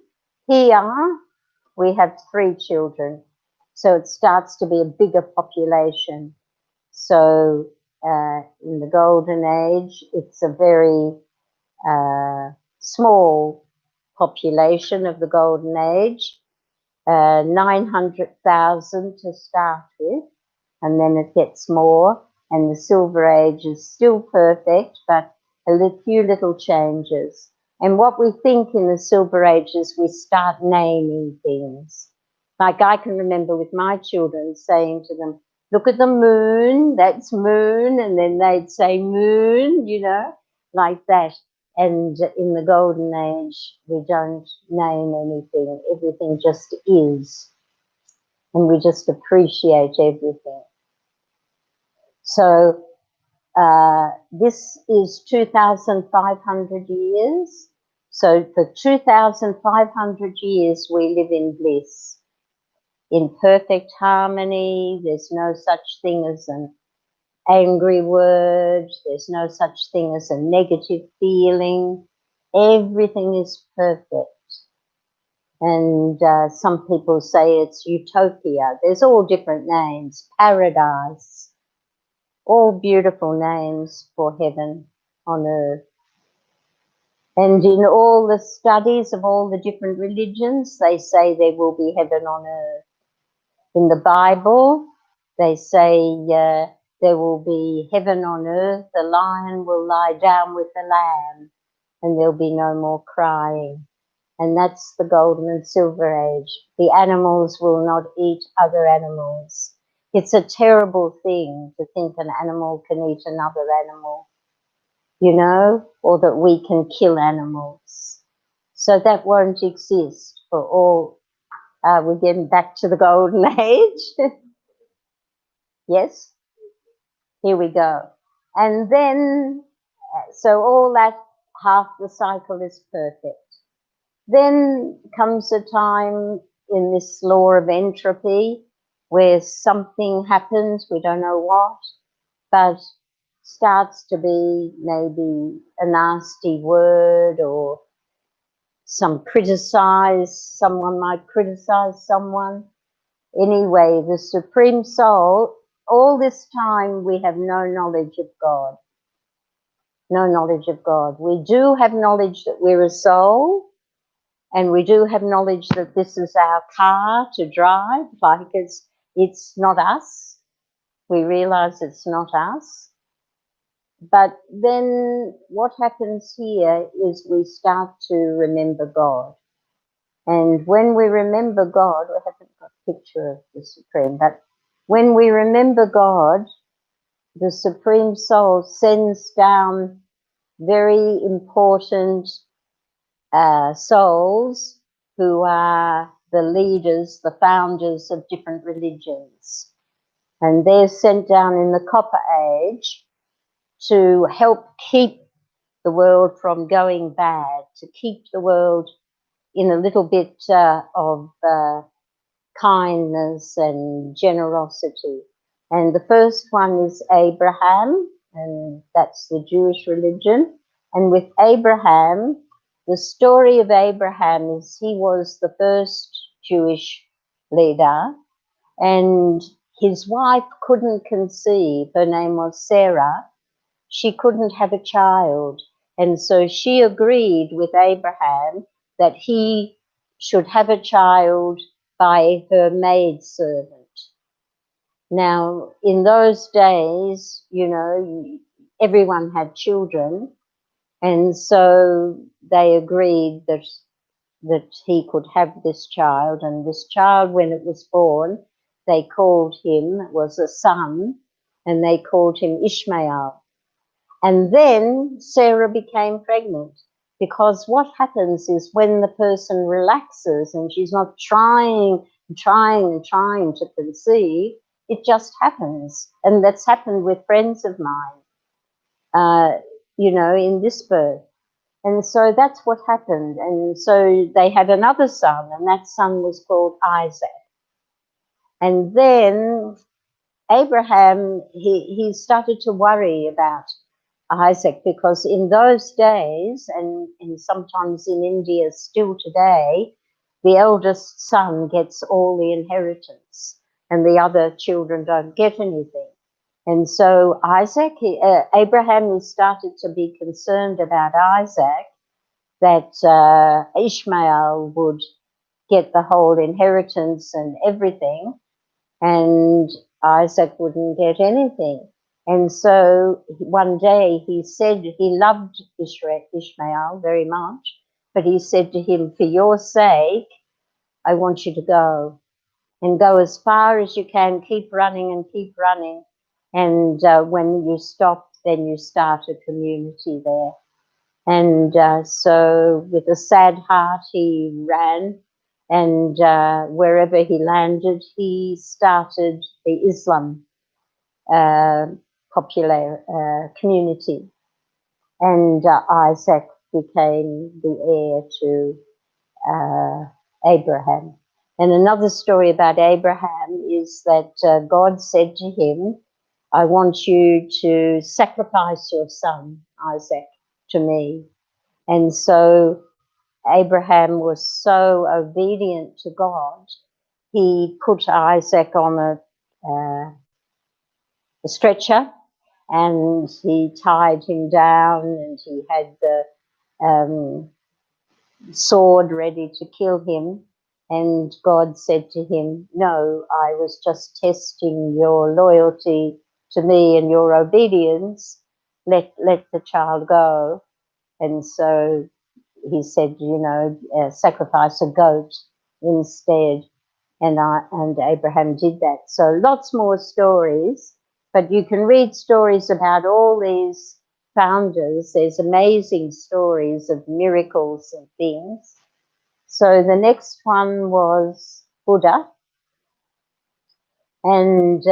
Here we have 3 children, so it starts to be a bigger population. So in the golden age, it's a very small population of the golden age. 900,000 to start with, and then it gets more, and the Silver Age is still perfect, but a few little changes. And what we think in the Silver Age is we start naming things. Like I can remember with my children saying to them, look at the moon, that's moon, and then they'd say moon, you know, like that. And in the Golden Age, we don't name anything. Everything just is. And we just appreciate everything. So this is 2,500 years. So for 2,500 years, we live in bliss, in perfect harmony. There's no such thing as an angry word. There's no such thing as a negative feeling. Everything is perfect. And some people say it's utopia. There's all different names. Paradise. All beautiful names for heaven on earth. And in all the studies of all the different religions, they say there will be heaven on earth. In the Bible, they say there will be heaven on earth, the lion will lie down with the lamb, and there'll be no more crying. And that's the Golden and Silver Age. The animals will not eat other animals. It's a terrible thing to think an animal can eat another animal, you know, or that we can kill animals. So that won't exist for all. We're getting back to the Golden Age. Yes, here we go. And then, so all that, half the cycle is perfect. Then comes a time in this law of entropy where something happens, we don't know what, but starts to be maybe a nasty word, or someone might criticize someone. Anyway, the Supreme Soul, all this time we have no knowledge of God. No knowledge of God. We do have knowledge that we're a soul, and we do have knowledge that this is our car to drive, like it's not us. We realize it's not us. But then what happens here is we start to remember God. And when we remember God, we haven't got a picture of the Supreme, but when we remember God, the Supreme Soul sends down very important souls who are the leaders, the founders of different religions. And they're sent down in the Copper Age to help keep the world from going bad, to keep the world in a little bit of kindness and generosity. And the first one is Abraham, and that's the Jewish religion. And with Abraham, the story of Abraham is he was the first Jewish leader, and his wife couldn't conceive. Her name was Sarah. She couldn't have a child. And so she agreed with Abraham that he should have a child by her maidservant. Now, in those days, you know, everyone had children, and so they agreed that he could have this child, and this child, when it was born, they called him, it was a son, and they called him Ishmael. And then Sarah became pregnant, because what happens is when the person relaxes and she's not trying to conceive, it just happens. And that's happened with friends of mine, you know, in this birth. And so that's what happened. And so they had another son, and that son was called Isaac. And then Abraham, he started to worry about Isaac, because in those days, and sometimes in India still today, the eldest son gets all the inheritance and the other children don't get anything. And so Abraham started to be concerned about Isaac, that Ishmael would get the whole inheritance and everything, and Isaac wouldn't get anything. And so one day he said he loved Ishmael very much, but he said to him, for your sake, I want you to go, and go as far as you can, keep running and keep running. And when you stop, then you start a community there. And so with a sad heart, he ran, and wherever he landed, he started the Islam popular community. And Isaac became the heir to Abraham. And another story about Abraham is that God said to him, I want you to sacrifice your son, Isaac, to me. And so Abraham was so obedient to God, he put Isaac on a stretcher, and he tied him down, and he had the sword ready to kill him. And God said to him, no, I was just testing your loyalty to me and your obedience. Let the child go. And so he said, sacrifice a goat instead. And Abraham did that. So lots more stories, but you can read stories about all these founders. There's amazing stories of miracles and things. So the next one was Buddha, and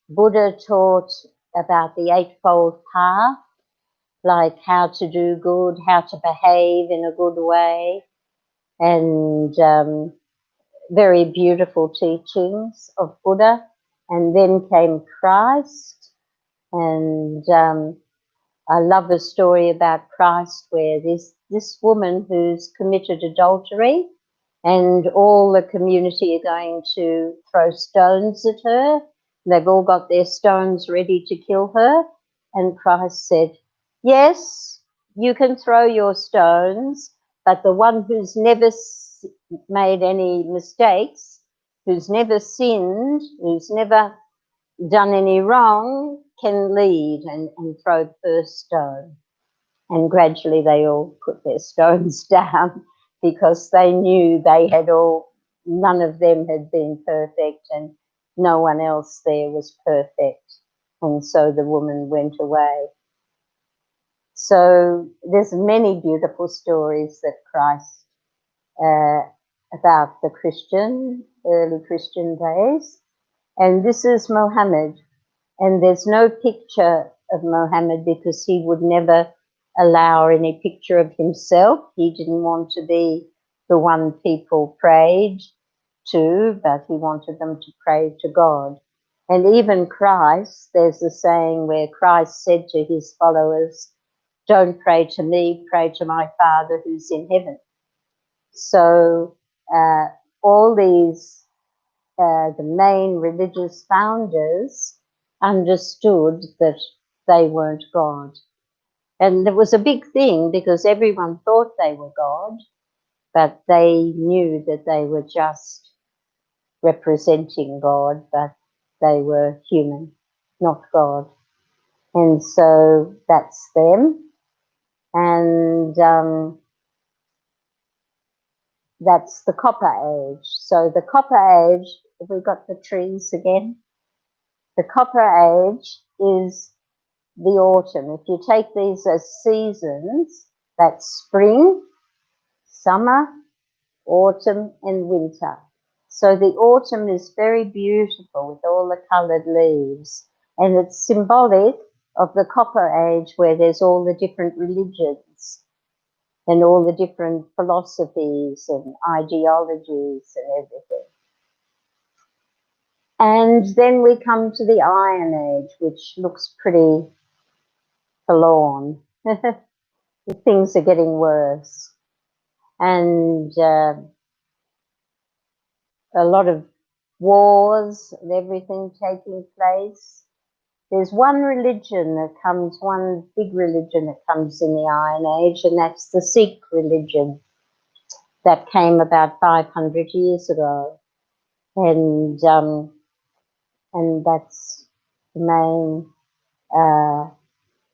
Buddha taught about the Eightfold Path, like how to do good, how to behave in a good way, and very beautiful teachings of Buddha. And then came Christ, and I love a story about Christ where this woman who's committed adultery, and all the community are going to throw stones at her. They've all got their stones ready to kill her. And Christ said, yes, you can throw your stones, but the one who's never made any mistakes, who's never sinned, who's never done any wrong, can lead and throw the first stone. And gradually they all put their stones down, because they knew none of them had been perfect, and no one else there was perfect. And so the woman went away. So there's many beautiful stories that Christ, about the early Christian days. And this is Mohammed. And there's no picture of Mohammed because he would never allow any picture of himself. He didn't want to be the one people prayed to, but he wanted them to pray to God. And even Christ, there's a saying where Christ said to his followers, don't pray to me, pray to my Father who's in heaven. So all these, the main religious founders understood that they weren't God. And it was a big thing because everyone thought they were God, but they knew that they were just representing God, but they were human, not God. And so that's them. And that's the Copper Age. So the Copper Age, have we got the trees again? The Copper Age is the autumn. If you take these as seasons, that's spring, summer, autumn, and winter. So the autumn is very beautiful with all the coloured leaves, and it's symbolic of the Copper Age where there's all the different religions and all the different philosophies and ideologies and everything. And then we come to the Iron Age, which looks pretty forlorn. Things are getting worse. And a lot of wars and everything taking place. There's one big religion that comes in the Iron Age, and that's the Sikh religion. that came about 500 years ago, and that's the main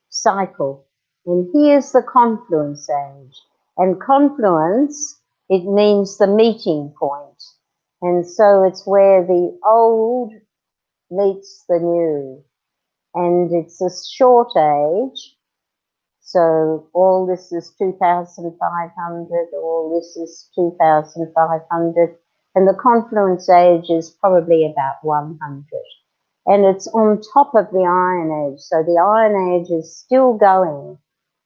cycle. And here's the confluence age. And confluence, it means the meeting point. And so it's where the old meets the new. And it's a short age. So all this is 2,500, all this is 2,500. And the confluence age is probably about 100. And it's on top of the Iron Age. So the Iron Age is still going,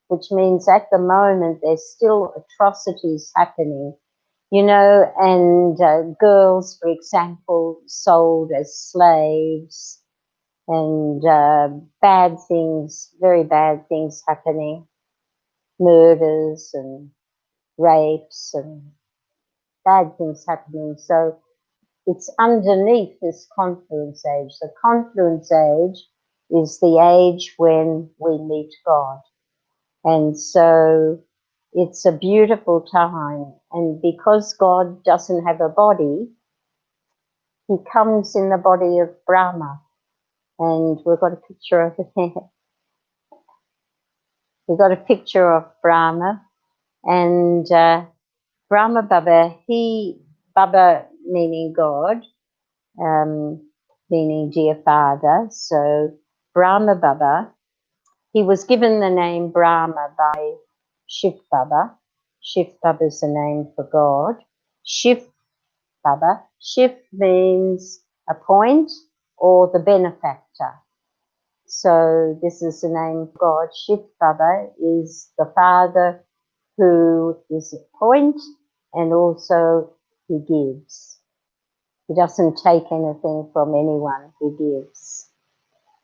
which means at the moment there's still atrocities happening, you know, and girls, for example, sold as slaves, and bad things, very bad things happening, murders and rapes and bad things happening. So it's underneath this confluence age. The confluence age is the age when we meet God. And so it's a beautiful time. And because God doesn't have a body, he comes in the body of Brahma. And we've got a picture of it there. We've got a picture of Brahma. And Brahma Baba, Baba meaning God, meaning dear father. So Brahma Baba, he was given the name Brahma by Shiv Baba. Shiv Baba is the name for God. Shiv Baba. Shiv means a point or the benefactor. So this is the name of God. Shiv Baba is the father who is a point, and also he gives. He doesn't take anything from anyone, he gives.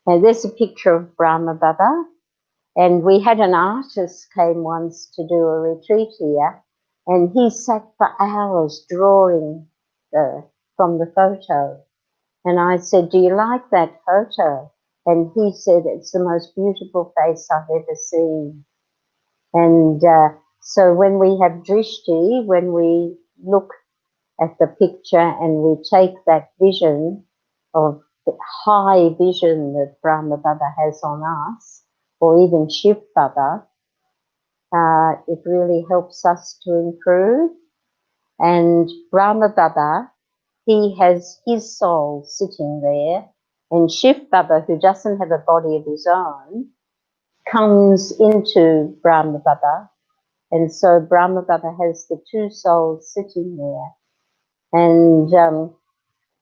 Now there's a picture of Brahma Baba, and we had an artist came once to do a retreat here, and he sat for hours drawing from the photo. And I said, do you like that photo? And he said, it's the most beautiful face I've ever seen. And so when we have drishti, when we look at the picture and we take that vision of the high vision that Brahma Baba has on us, or even Shiv Baba, it really helps us to improve. And Brahma Baba, he has his soul sitting there, and Shiv Baba, who doesn't have a body of his own, comes into Brahma Baba. And so Brahma Baba has the two souls sitting there. And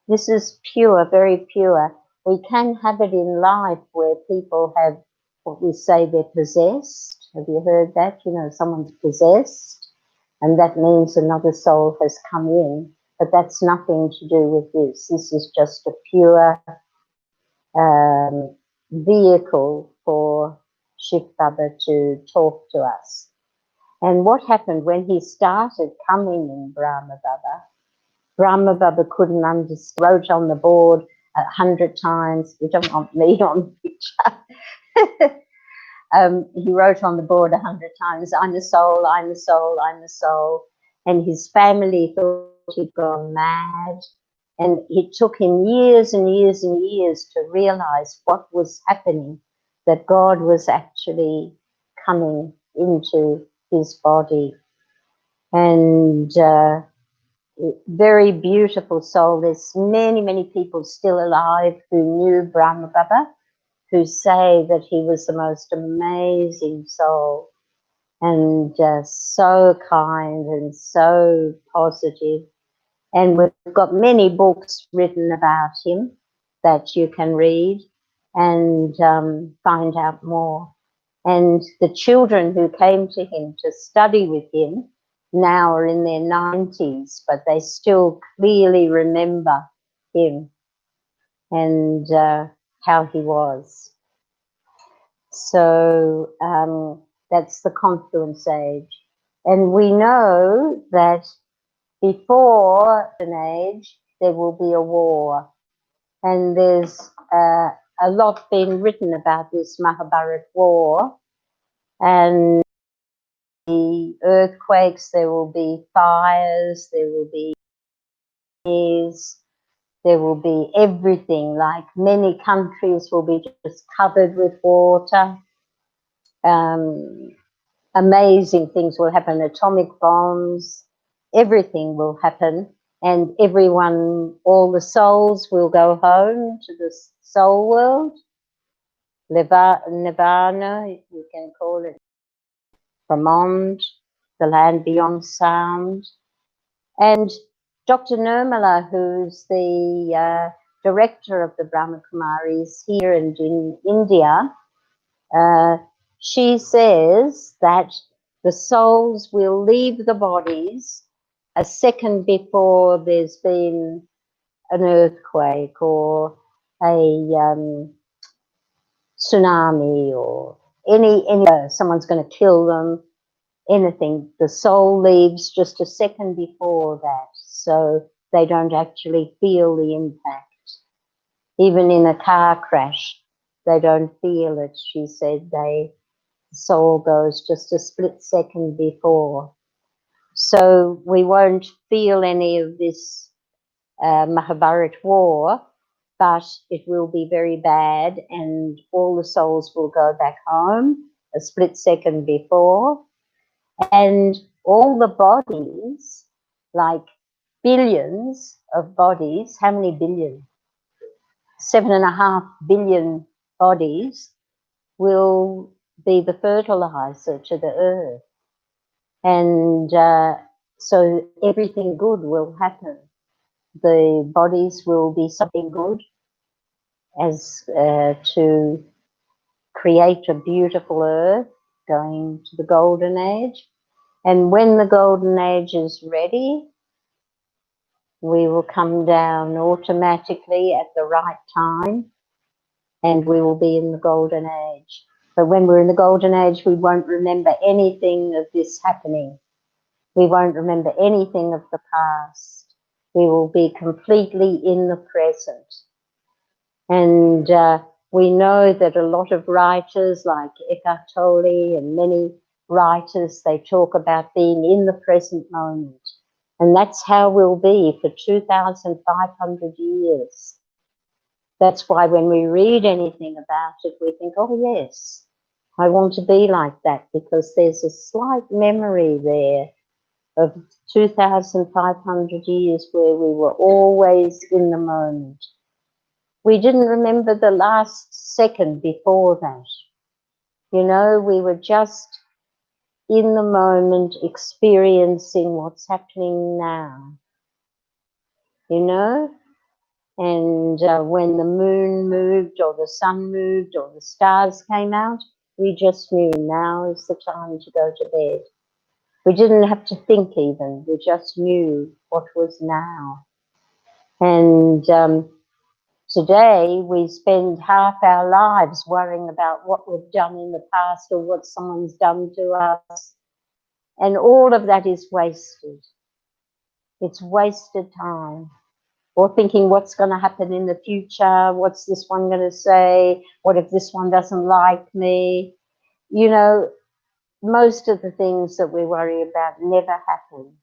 this is pure, very pure. We can have it in life where people have what we say they're possessed. Have you heard that? You know, someone's possessed, and that means another soul has come in. But that's nothing to do with this. This is just a pure vehicle for Shiv Baba to talk to us. And what happened when he started coming in Brahma Baba couldn't understand, wrote on the board 100 times. You don't want me on the picture. He wrote on the board 100 times, I'm a soul, I'm a soul, I'm a soul. And his family thought he'd gone mad. And it took him years and years and years to realize what was happening, that God was actually coming into his body. And very beautiful soul. There's many, many people still alive who knew Brahma Baba, who say that he was the most amazing soul, and so kind and so positive. And we've got many books written about him that you can read and find out more. And the children who came to him to study with him now are in their 90s, but they still clearly remember him and how he was. So that's the confluence age. And we know that before an age, there will be a war. And there's a lot been written about this Mahabharat war. And be earthquakes, there will be fires, there will be years, there will be everything. Like many countries will be just covered with water. Amazing things will happen, atomic bombs, everything will happen, and everyone, all the souls will go home to the soul world, nirvana, you can call it, Brahman, the land beyond sound. And Dr. Nirmala, who's the director of the Brahma Kumaris here and in India, she says that the souls will leave the bodies a second before there's been an earthquake or a tsunami or any someone's going to kill them, anything. The soul leaves just a second before that, so they don't actually feel the impact. Even in a car crash, they don't feel it. She said the soul goes just a split second before. So we won't feel any of this Mahabharat war, but it will be very bad and all the souls will go back home a split second before. And all the bodies, like billions of bodies, how many billion? 7.5 billion bodies will be the fertilizer to the earth. And so everything good will happen. The bodies will be something good as to create a beautiful earth going to the golden age. And when the golden age is ready, we will come down automatically at the right time and we will be in the golden age. But when we're in the golden age, we won't remember anything of this happening. We won't remember anything of the past. We will be completely in the present. And we know that a lot of writers like Eckhart Tolle and many writers, they talk about being in the present moment. And that's how we'll be for 2,500 years. That's why when we read anything about it, we think, oh yes, I want to be like that, because there's a slight memory there of 2,500 years where we were always in the moment. We didn't remember the last second before that. You know, we were just in the moment experiencing what's happening now. You know? And when the moon moved or the sun moved or the stars came out, we just knew now is the time to go to bed. We didn't have to think even, we just knew what was now. And today we spend half our lives worrying about what we've done in the past or what someone's done to us. And all of that is wasted. It's wasted time. Or thinking what's going to happen in the future, what's this one going to say, what if this one doesn't like me? You know, most of the things that we worry about never happen.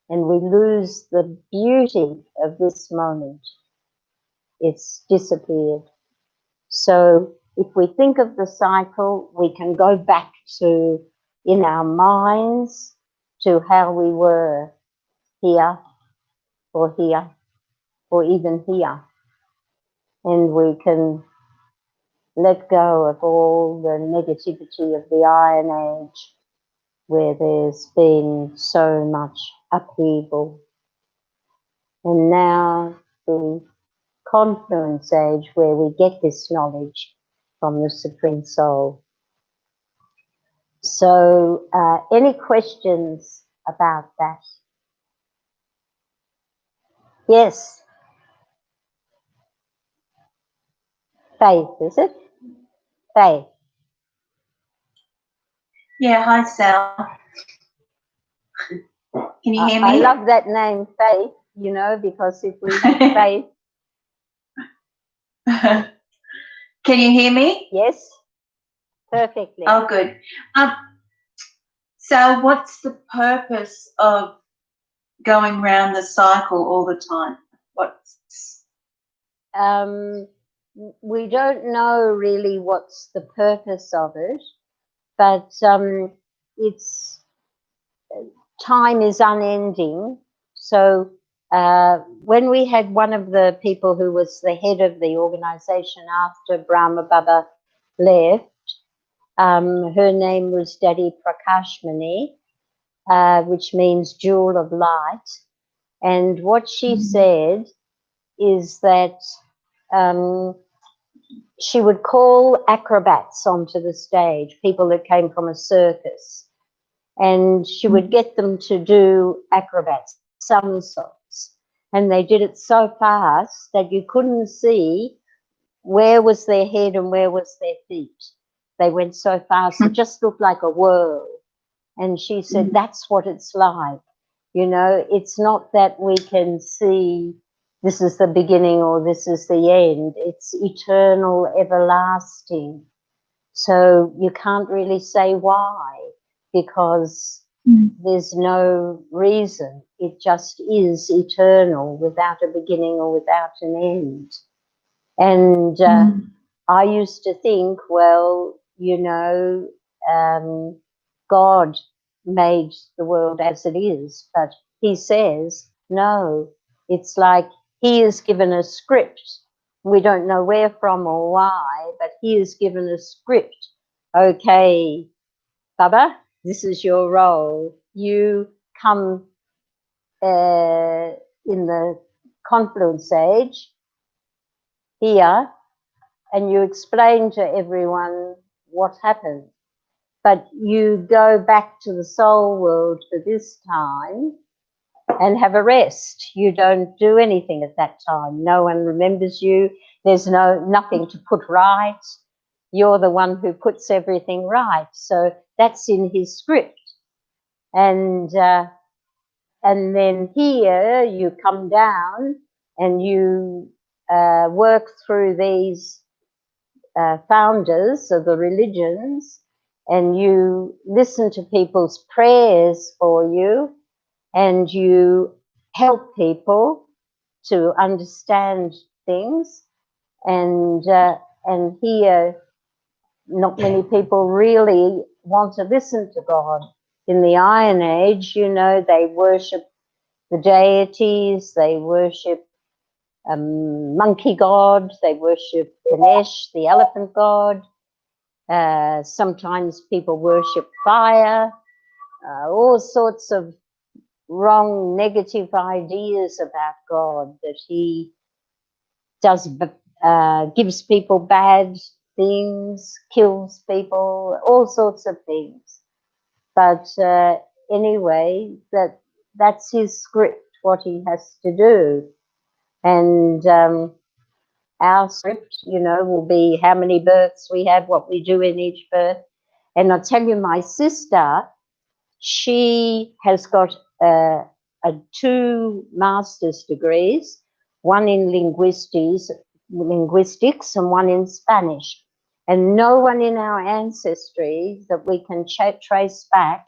And we lose the beauty of this moment. It's disappeared. So if we think of the cycle, we can go back to, in our minds, to how we were here, or even here. And we can let go of all the negativity of the Iron Age, where there's been so much upheaval. And now the Confluence Age, where we get this knowledge from the Supreme Soul. So any questions about that? Yes. Faith, is it? Faith. Yeah, hi, Sal. Can you hear me? I love that name, Faith, you know, because if we have faith. Can you hear me? Yes, perfectly. Oh, good. So what's the purpose of going round the cycle all the time? We don't know really what's the purpose of it, but it's time is unending. So when we had one of the people who was the head of the organization after Brahma Baba left, her name was Daddy Prakashmani, which means jewel of light. And what she said is that she would call acrobats onto the stage, people that came from a circus, and she would get them to do acrobats, somersaults. And they did it so fast that you couldn't see where was their head and where was their feet. They went so fast, it just looked like a whirl. And she said, that's what it's like. You know, it's not that we can see this is the beginning or this is the end. It's eternal, everlasting. So you can't really say why, because there's no reason. It just is eternal, without a beginning or without an end. And I used to think, well, you know, God made the world as it is, but he says, no, it's like he has given a script. We don't know where from or why, but he has given a script. Okay, Baba, this is your role. You come in the confluence age here, and you explain to everyone what happened. But you go back to the soul world for this time and have a rest. You don't do anything at that time. No one remembers you. There's nothing to put right. You're the one who puts everything right. So that's in his script. And then here you come down and you work through these founders of the religions, and you listen to people's prayers for you, and you help people to understand things. And here, not many people really want to listen to God. In the Iron Age, you know, they worship the deities, they worship monkey god, they worship Ganesh, the elephant god. Sometimes people worship fire, all sorts of wrong, negative ideas about God, that he does, gives people bad things, kills people, all sorts of things. But anyway, that's his script, what he has to do. And our script, you know, will be how many births we have, what we do in each birth. And I'll tell you, my sister, she has got 2 master's degrees, one in linguistics and one in Spanish. And no one in our ancestry that we can trace back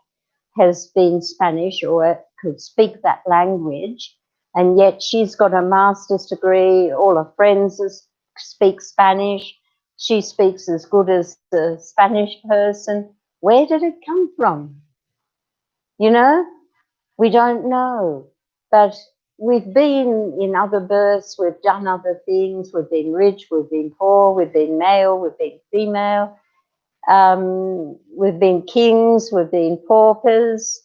has been Spanish or could speak that language. And yet she's got a master's degree, all her friends speak Spanish. She speaks as good as the Spanish person. Where did it come from? You know, we don't know. But we've been in other births, we've done other things, we've been rich, we've been poor, we've been male, we've been female, we've been kings, we've been paupers.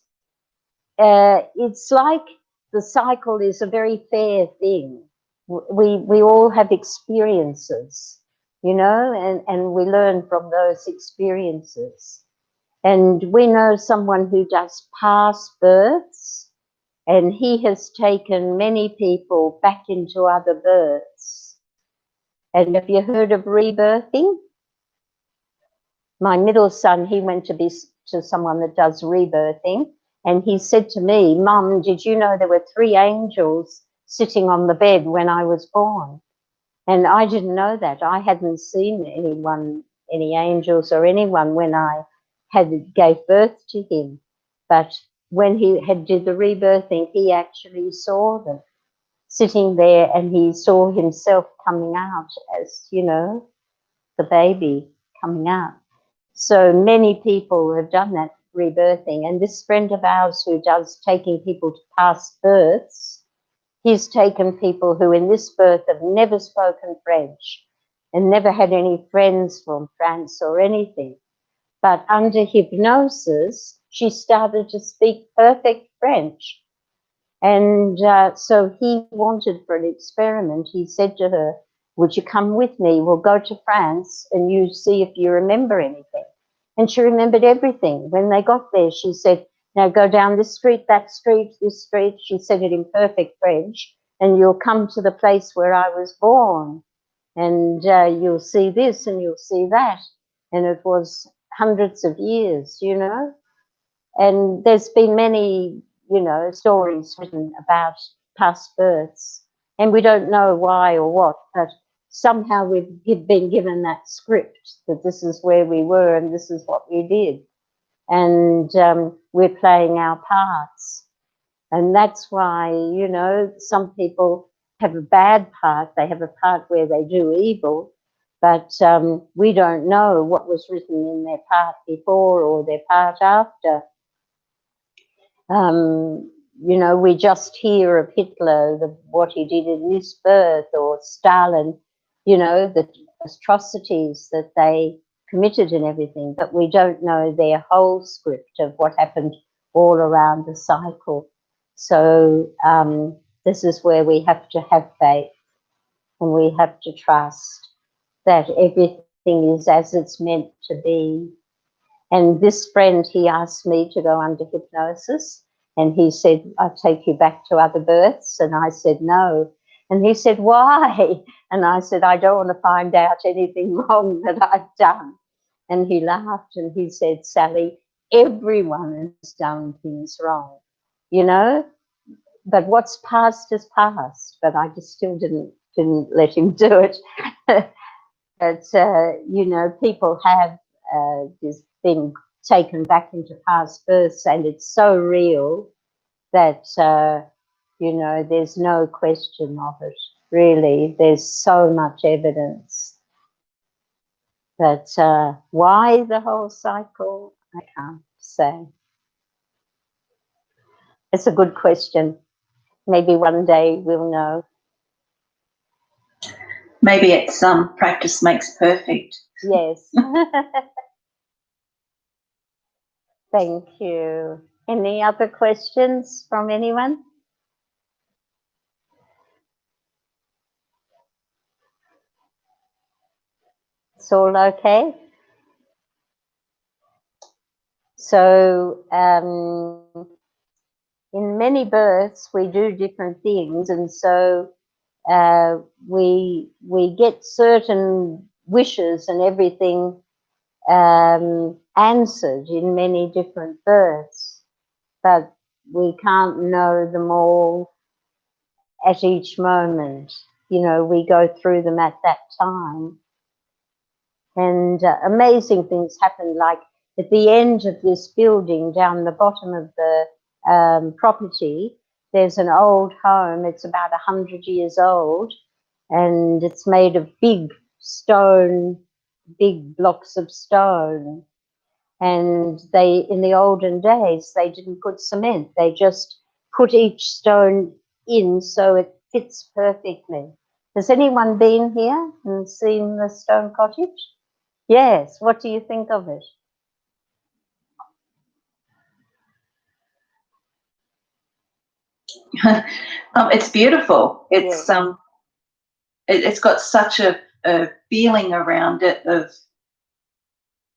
It's like the cycle is a very fair thing. We all have experiences, you know, and we learn from those experiences. And we know someone who does past births, and he has taken many people back into other births. And have you heard of rebirthing? My middle son, he went to someone that does rebirthing, and he said to me, Mum, did you know there were 3 angels sitting on the bed when I was born? And I didn't know that. I hadn't seen any angels or anyone when I gave birth to him. But when he did the rebirthing, he actually saw them sitting there, and he saw himself coming out as, you know, the baby coming out. So many people have done that rebirthing. And this friend of ours who does taking people to past births, he's taken people who in this birth have never spoken French and never had any friends from France or anything. But under hypnosis, she started to speak perfect French. And so he wanted for an experiment, he said to her, would you come with me? We'll go to France and you see if you remember anything. And she remembered everything. When they got there, she said, now go down this street, that street, this street. She said it in perfect French. And you'll come to the place where I was born. And you'll see this and you'll see that. And it was hundreds of years, you know. And there's been many, you know, stories written about past births. And we don't know why or what, but somehow we've been given that script that this is where we were and this is what we did. And we're playing our parts. And that's why, you know, some people have a bad part. They have a part where they do evil, but we don't know what was written in their part before or their part after. You know, we just hear of Hitler, what he did in this birth, or Stalin, you know, the atrocities that they committed and everything, but we don't know their whole script of what happened all around the cycle. So this is where we have to have faith, and we have to trust that everything is as it's meant to be. And this friend, he asked me to go under hypnosis, and he said, I'll take you back to other births. And I said, no. And he said, why? And I said, I don't want to find out anything wrong that I've done. And he laughed and he said, Sally, everyone has done things wrong, you know, but what's past is past. But I just still didn't let him do it. But, you know, people have this thing taken back into past births, and it's so real that, you know, there's no question of it, really. There's so much evidence. But why the whole cycle, I can't say. It's a good question. Maybe one day we'll know. Maybe it's practice makes perfect. Yes. Thank you. Any other questions from anyone? It's all okay? So in many births we do different things, and so we get certain wishes and everything answered in many different births, but we can't know them all at each moment. You know, we go through them at that time, and amazing things happen. Like at the end of this building, down the bottom of the property, there's an old home. It's about 100 years old, and it's made of big stone, big blocks of stone. And they, in the olden days, they didn't put cement. They just put each stone in so it fits perfectly. Has anyone been here and seen the stone cottage? Yes. What do you think of it? It's beautiful. It's Yes. it's got such a feeling around it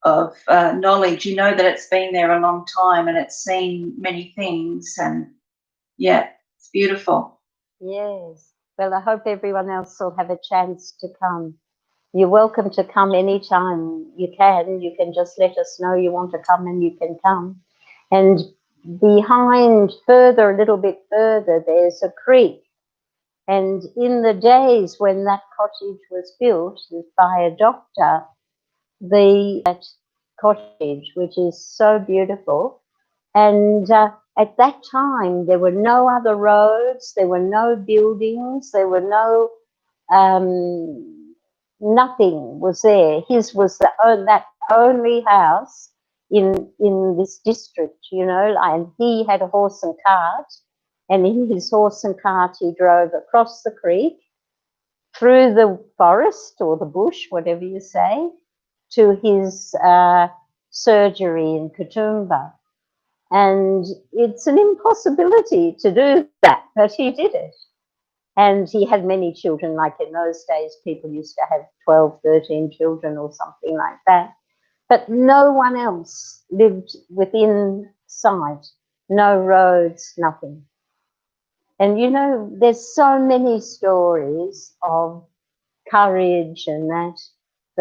of knowledge. You know that it's been there a long time and it's seen many things, and yeah, it's beautiful. Yes. Well, I hope everyone else will have a chance to come. You're welcome to come anytime you can. You can just let us know you want to come and you can come. And behind further, a little bit further, there's a creek. And in the days when that cottage was built by a doctor, that cottage, which is so beautiful, And at that time, there were no other roads, there were no buildings, there were no, nothing was there. His was that only house in this district, you know, and he had a horse and cart, and in his horse and cart he drove across the creek, through the forest or the bush, whatever you say, to his surgery in Katoomba. And it's an impossibility to do that, but he did it. And he had many children, like in those days, people used to have 12, 13 children or something like that. But no one else lived within sight, no roads, nothing. And you know, there's so many stories of courage and that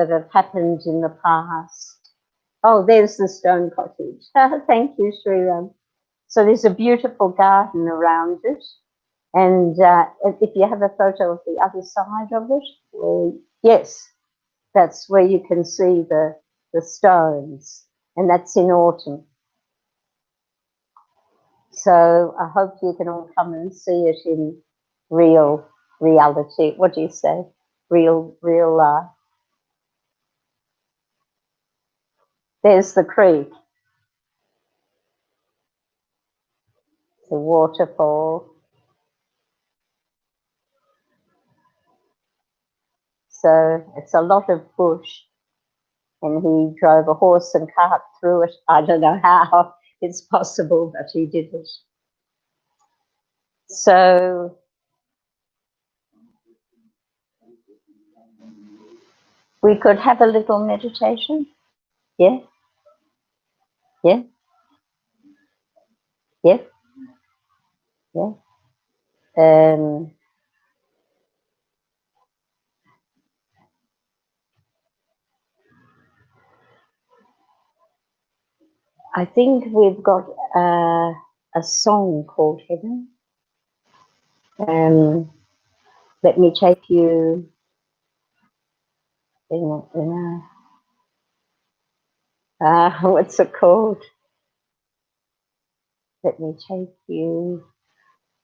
have happened in the past. Oh, there's the stone cottage. Thank you, Sriram. So there's a beautiful garden around it. And if you have a photo of the other side of it, well, yes, that's where you can see the stones. And that's in autumn. So I hope you can all come and see it in reality. What do you say? Real life. There's the creek, the waterfall. So it's a lot of bush, and he drove a horse and cart through it. I don't know how it's possible, but he did it. So we could have a little meditation. Yeah? Yeah? Yeah? Yeah? I think we've got a song called Heaven. Let me take you in what's it called? Let me take you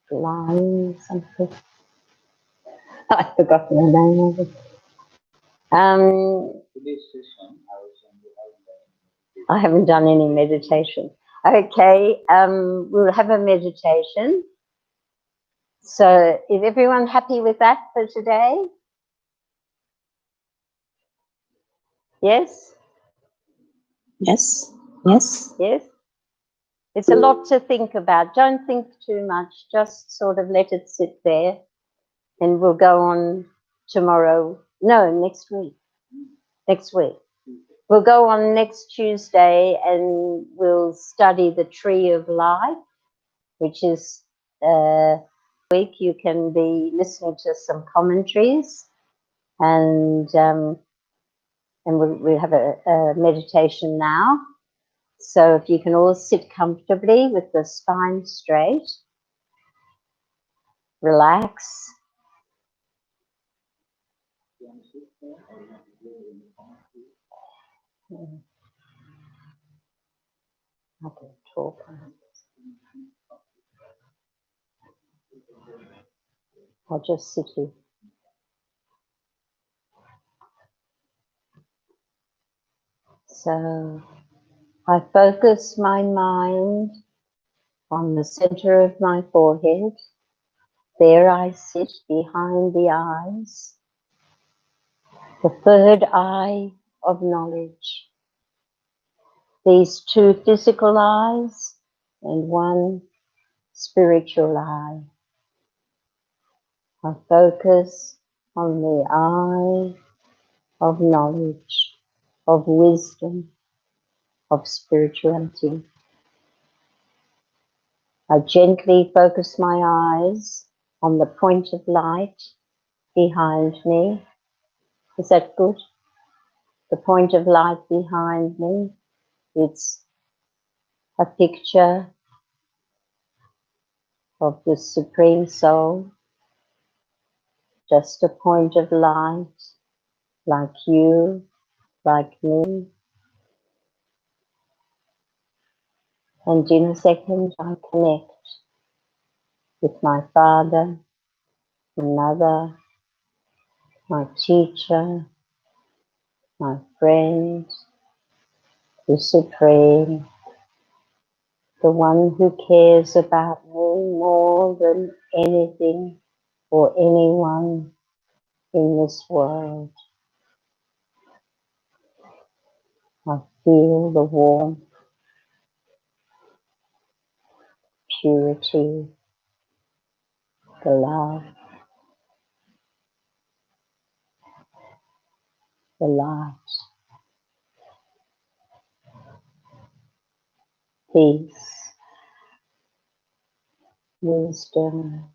flying something. I've forgotten the name of it. Today's session, I was on the I haven't done any meditation. Okay, we'll have a meditation. So is everyone happy with that for today? Yes? Yes, yes. Yes? It's a lot to think about. Don't think too much. Just sort of let it sit there. And we'll go on tomorrow. No, next week. Next week. We'll go on next Tuesday and we'll study the Tree of Life, which is week you can be listening to some commentaries, and we'll have a meditation now. So if you can all sit comfortably with the spine straight, relax. I can talk. I'll just sit here. So I focus my mind on the center of my forehead. There I sit behind the eyes, the third eye of knowledge. These two physical eyes and one spiritual eye. I focus on the eye of knowledge, of wisdom, of spirituality. I gently focus my eyes on the point of light behind me. Is that good? The point of light behind me. It's a picture of the Supreme Soul, just a point of light, like you, like me. And in a second, I connect with my father, my mother, my teacher, my friend, the Supreme, the one who cares about me more than anything or anyone in this world. I feel the warmth, purity, the love, the light, peace, wisdom.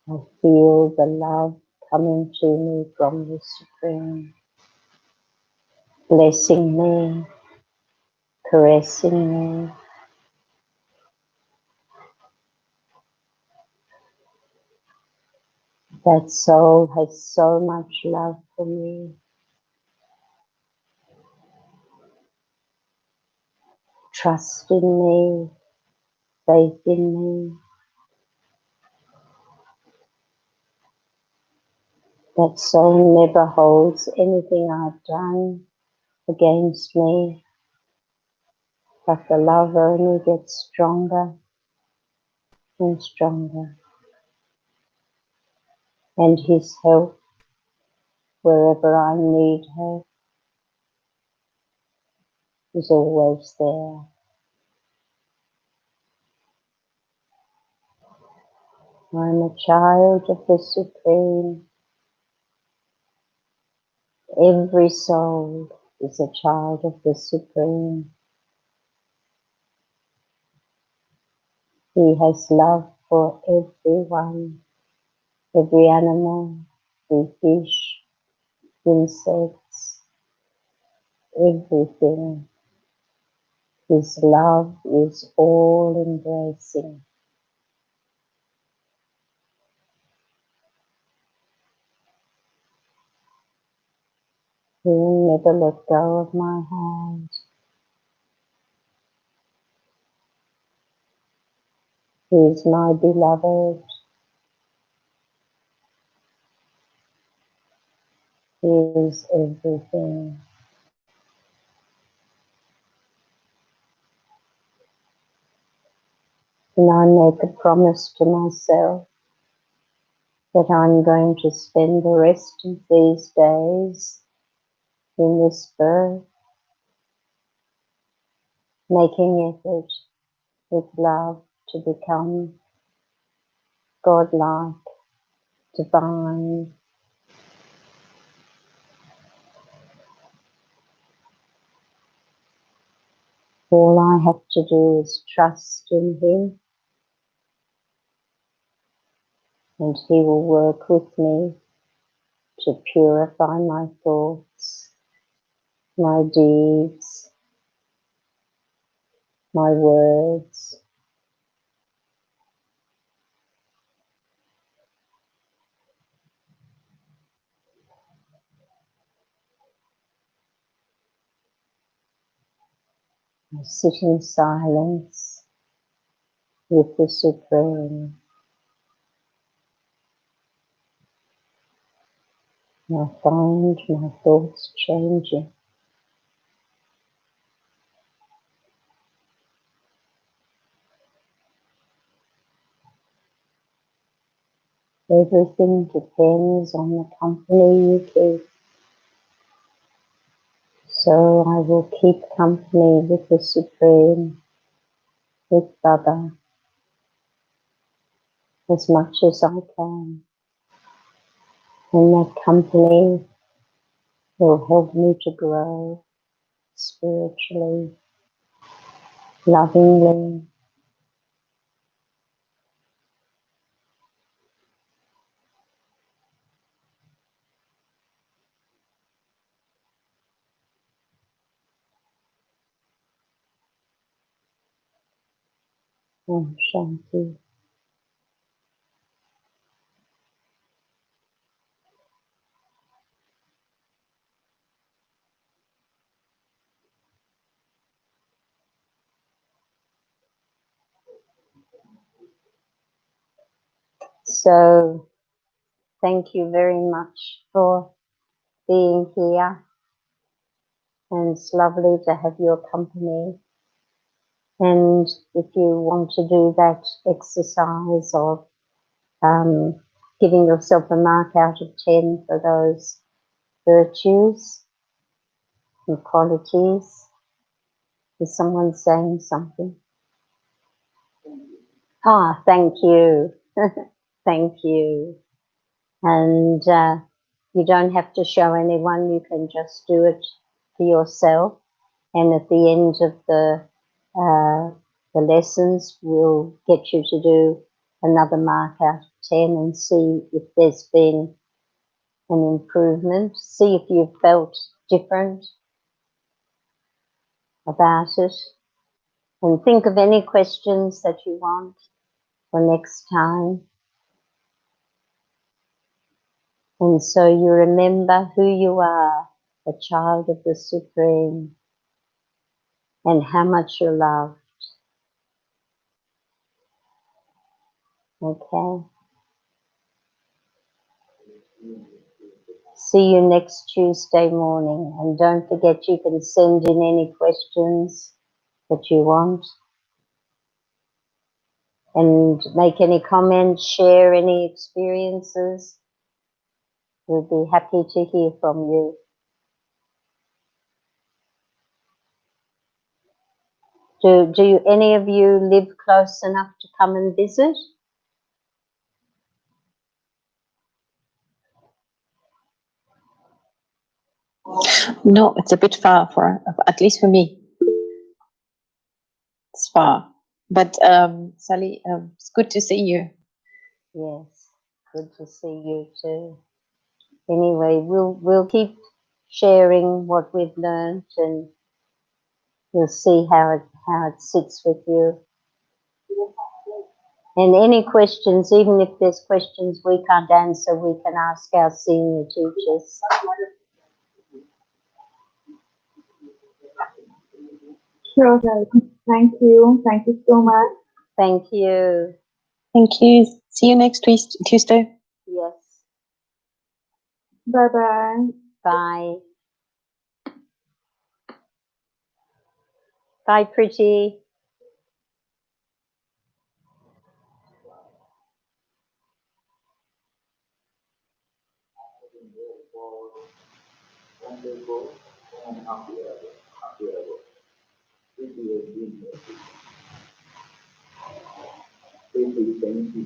I feel the love coming to me from the Supreme, blessing me, caressing me. That soul has so much love for me, trust in me, faith in me. That soul never holds anything I've done against me, but the love only gets stronger and stronger. And his help wherever I need help is always there. I'm a child of the Supreme. Every soul is a child of the Supreme. He has love for everyone, every animal, every fish, insects, everything. His love is all embracing. He will never let go of my hand. He is my beloved. He is everything. And I make a promise to myself that I'm going to spend the rest of these days in this birth making effort with love to become godlike, divine. All I have to do is trust in him, and he will work with me to purify my thoughts, my deeds, my words. I sit in silence with the Supreme. And I find my thoughts changing. Everything depends on the company you keep. So I will keep company with the Supreme, with Baba, as much as I can. And that company will help me to grow spiritually, lovingly. Om Shanti. So thank you very much for being here, and it's lovely to have your company. And if you want to do that exercise of giving yourself a mark out of 10 for those virtues and qualities. Is someone saying something? Ah, thank you. Thank you. And you don't have to show anyone, you can just do it for yourself. And at the end of the lessons, we'll get you to do another mark out of 10 and see if there's been an improvement. See if you've felt different about it. And think of any questions that you want for next time. And so you remember who you are, a child of the Supreme, and how much you're loved. Okay? See you next Tuesday morning. And don't forget you can send in any questions that you want. And make any comments, share any experiences. We'll be happy to hear from you. Do any of you live close enough to come and visit? No, it's a bit far for, at least for me. It's far. But Sally, it's good to see you. Yes, good to see you too. Anyway, we'll keep sharing what we've learned, and we'll see how it sits with you. And any questions, even if there's questions we can't answer, we can ask our senior teachers. Sure, thank you. Thank you so much. Thank you. Thank you. See you next Tuesday. Yes. Bye-bye. Bye. Bye, pretty. Wonderful and happy ever, happy ever. It is been, thank you,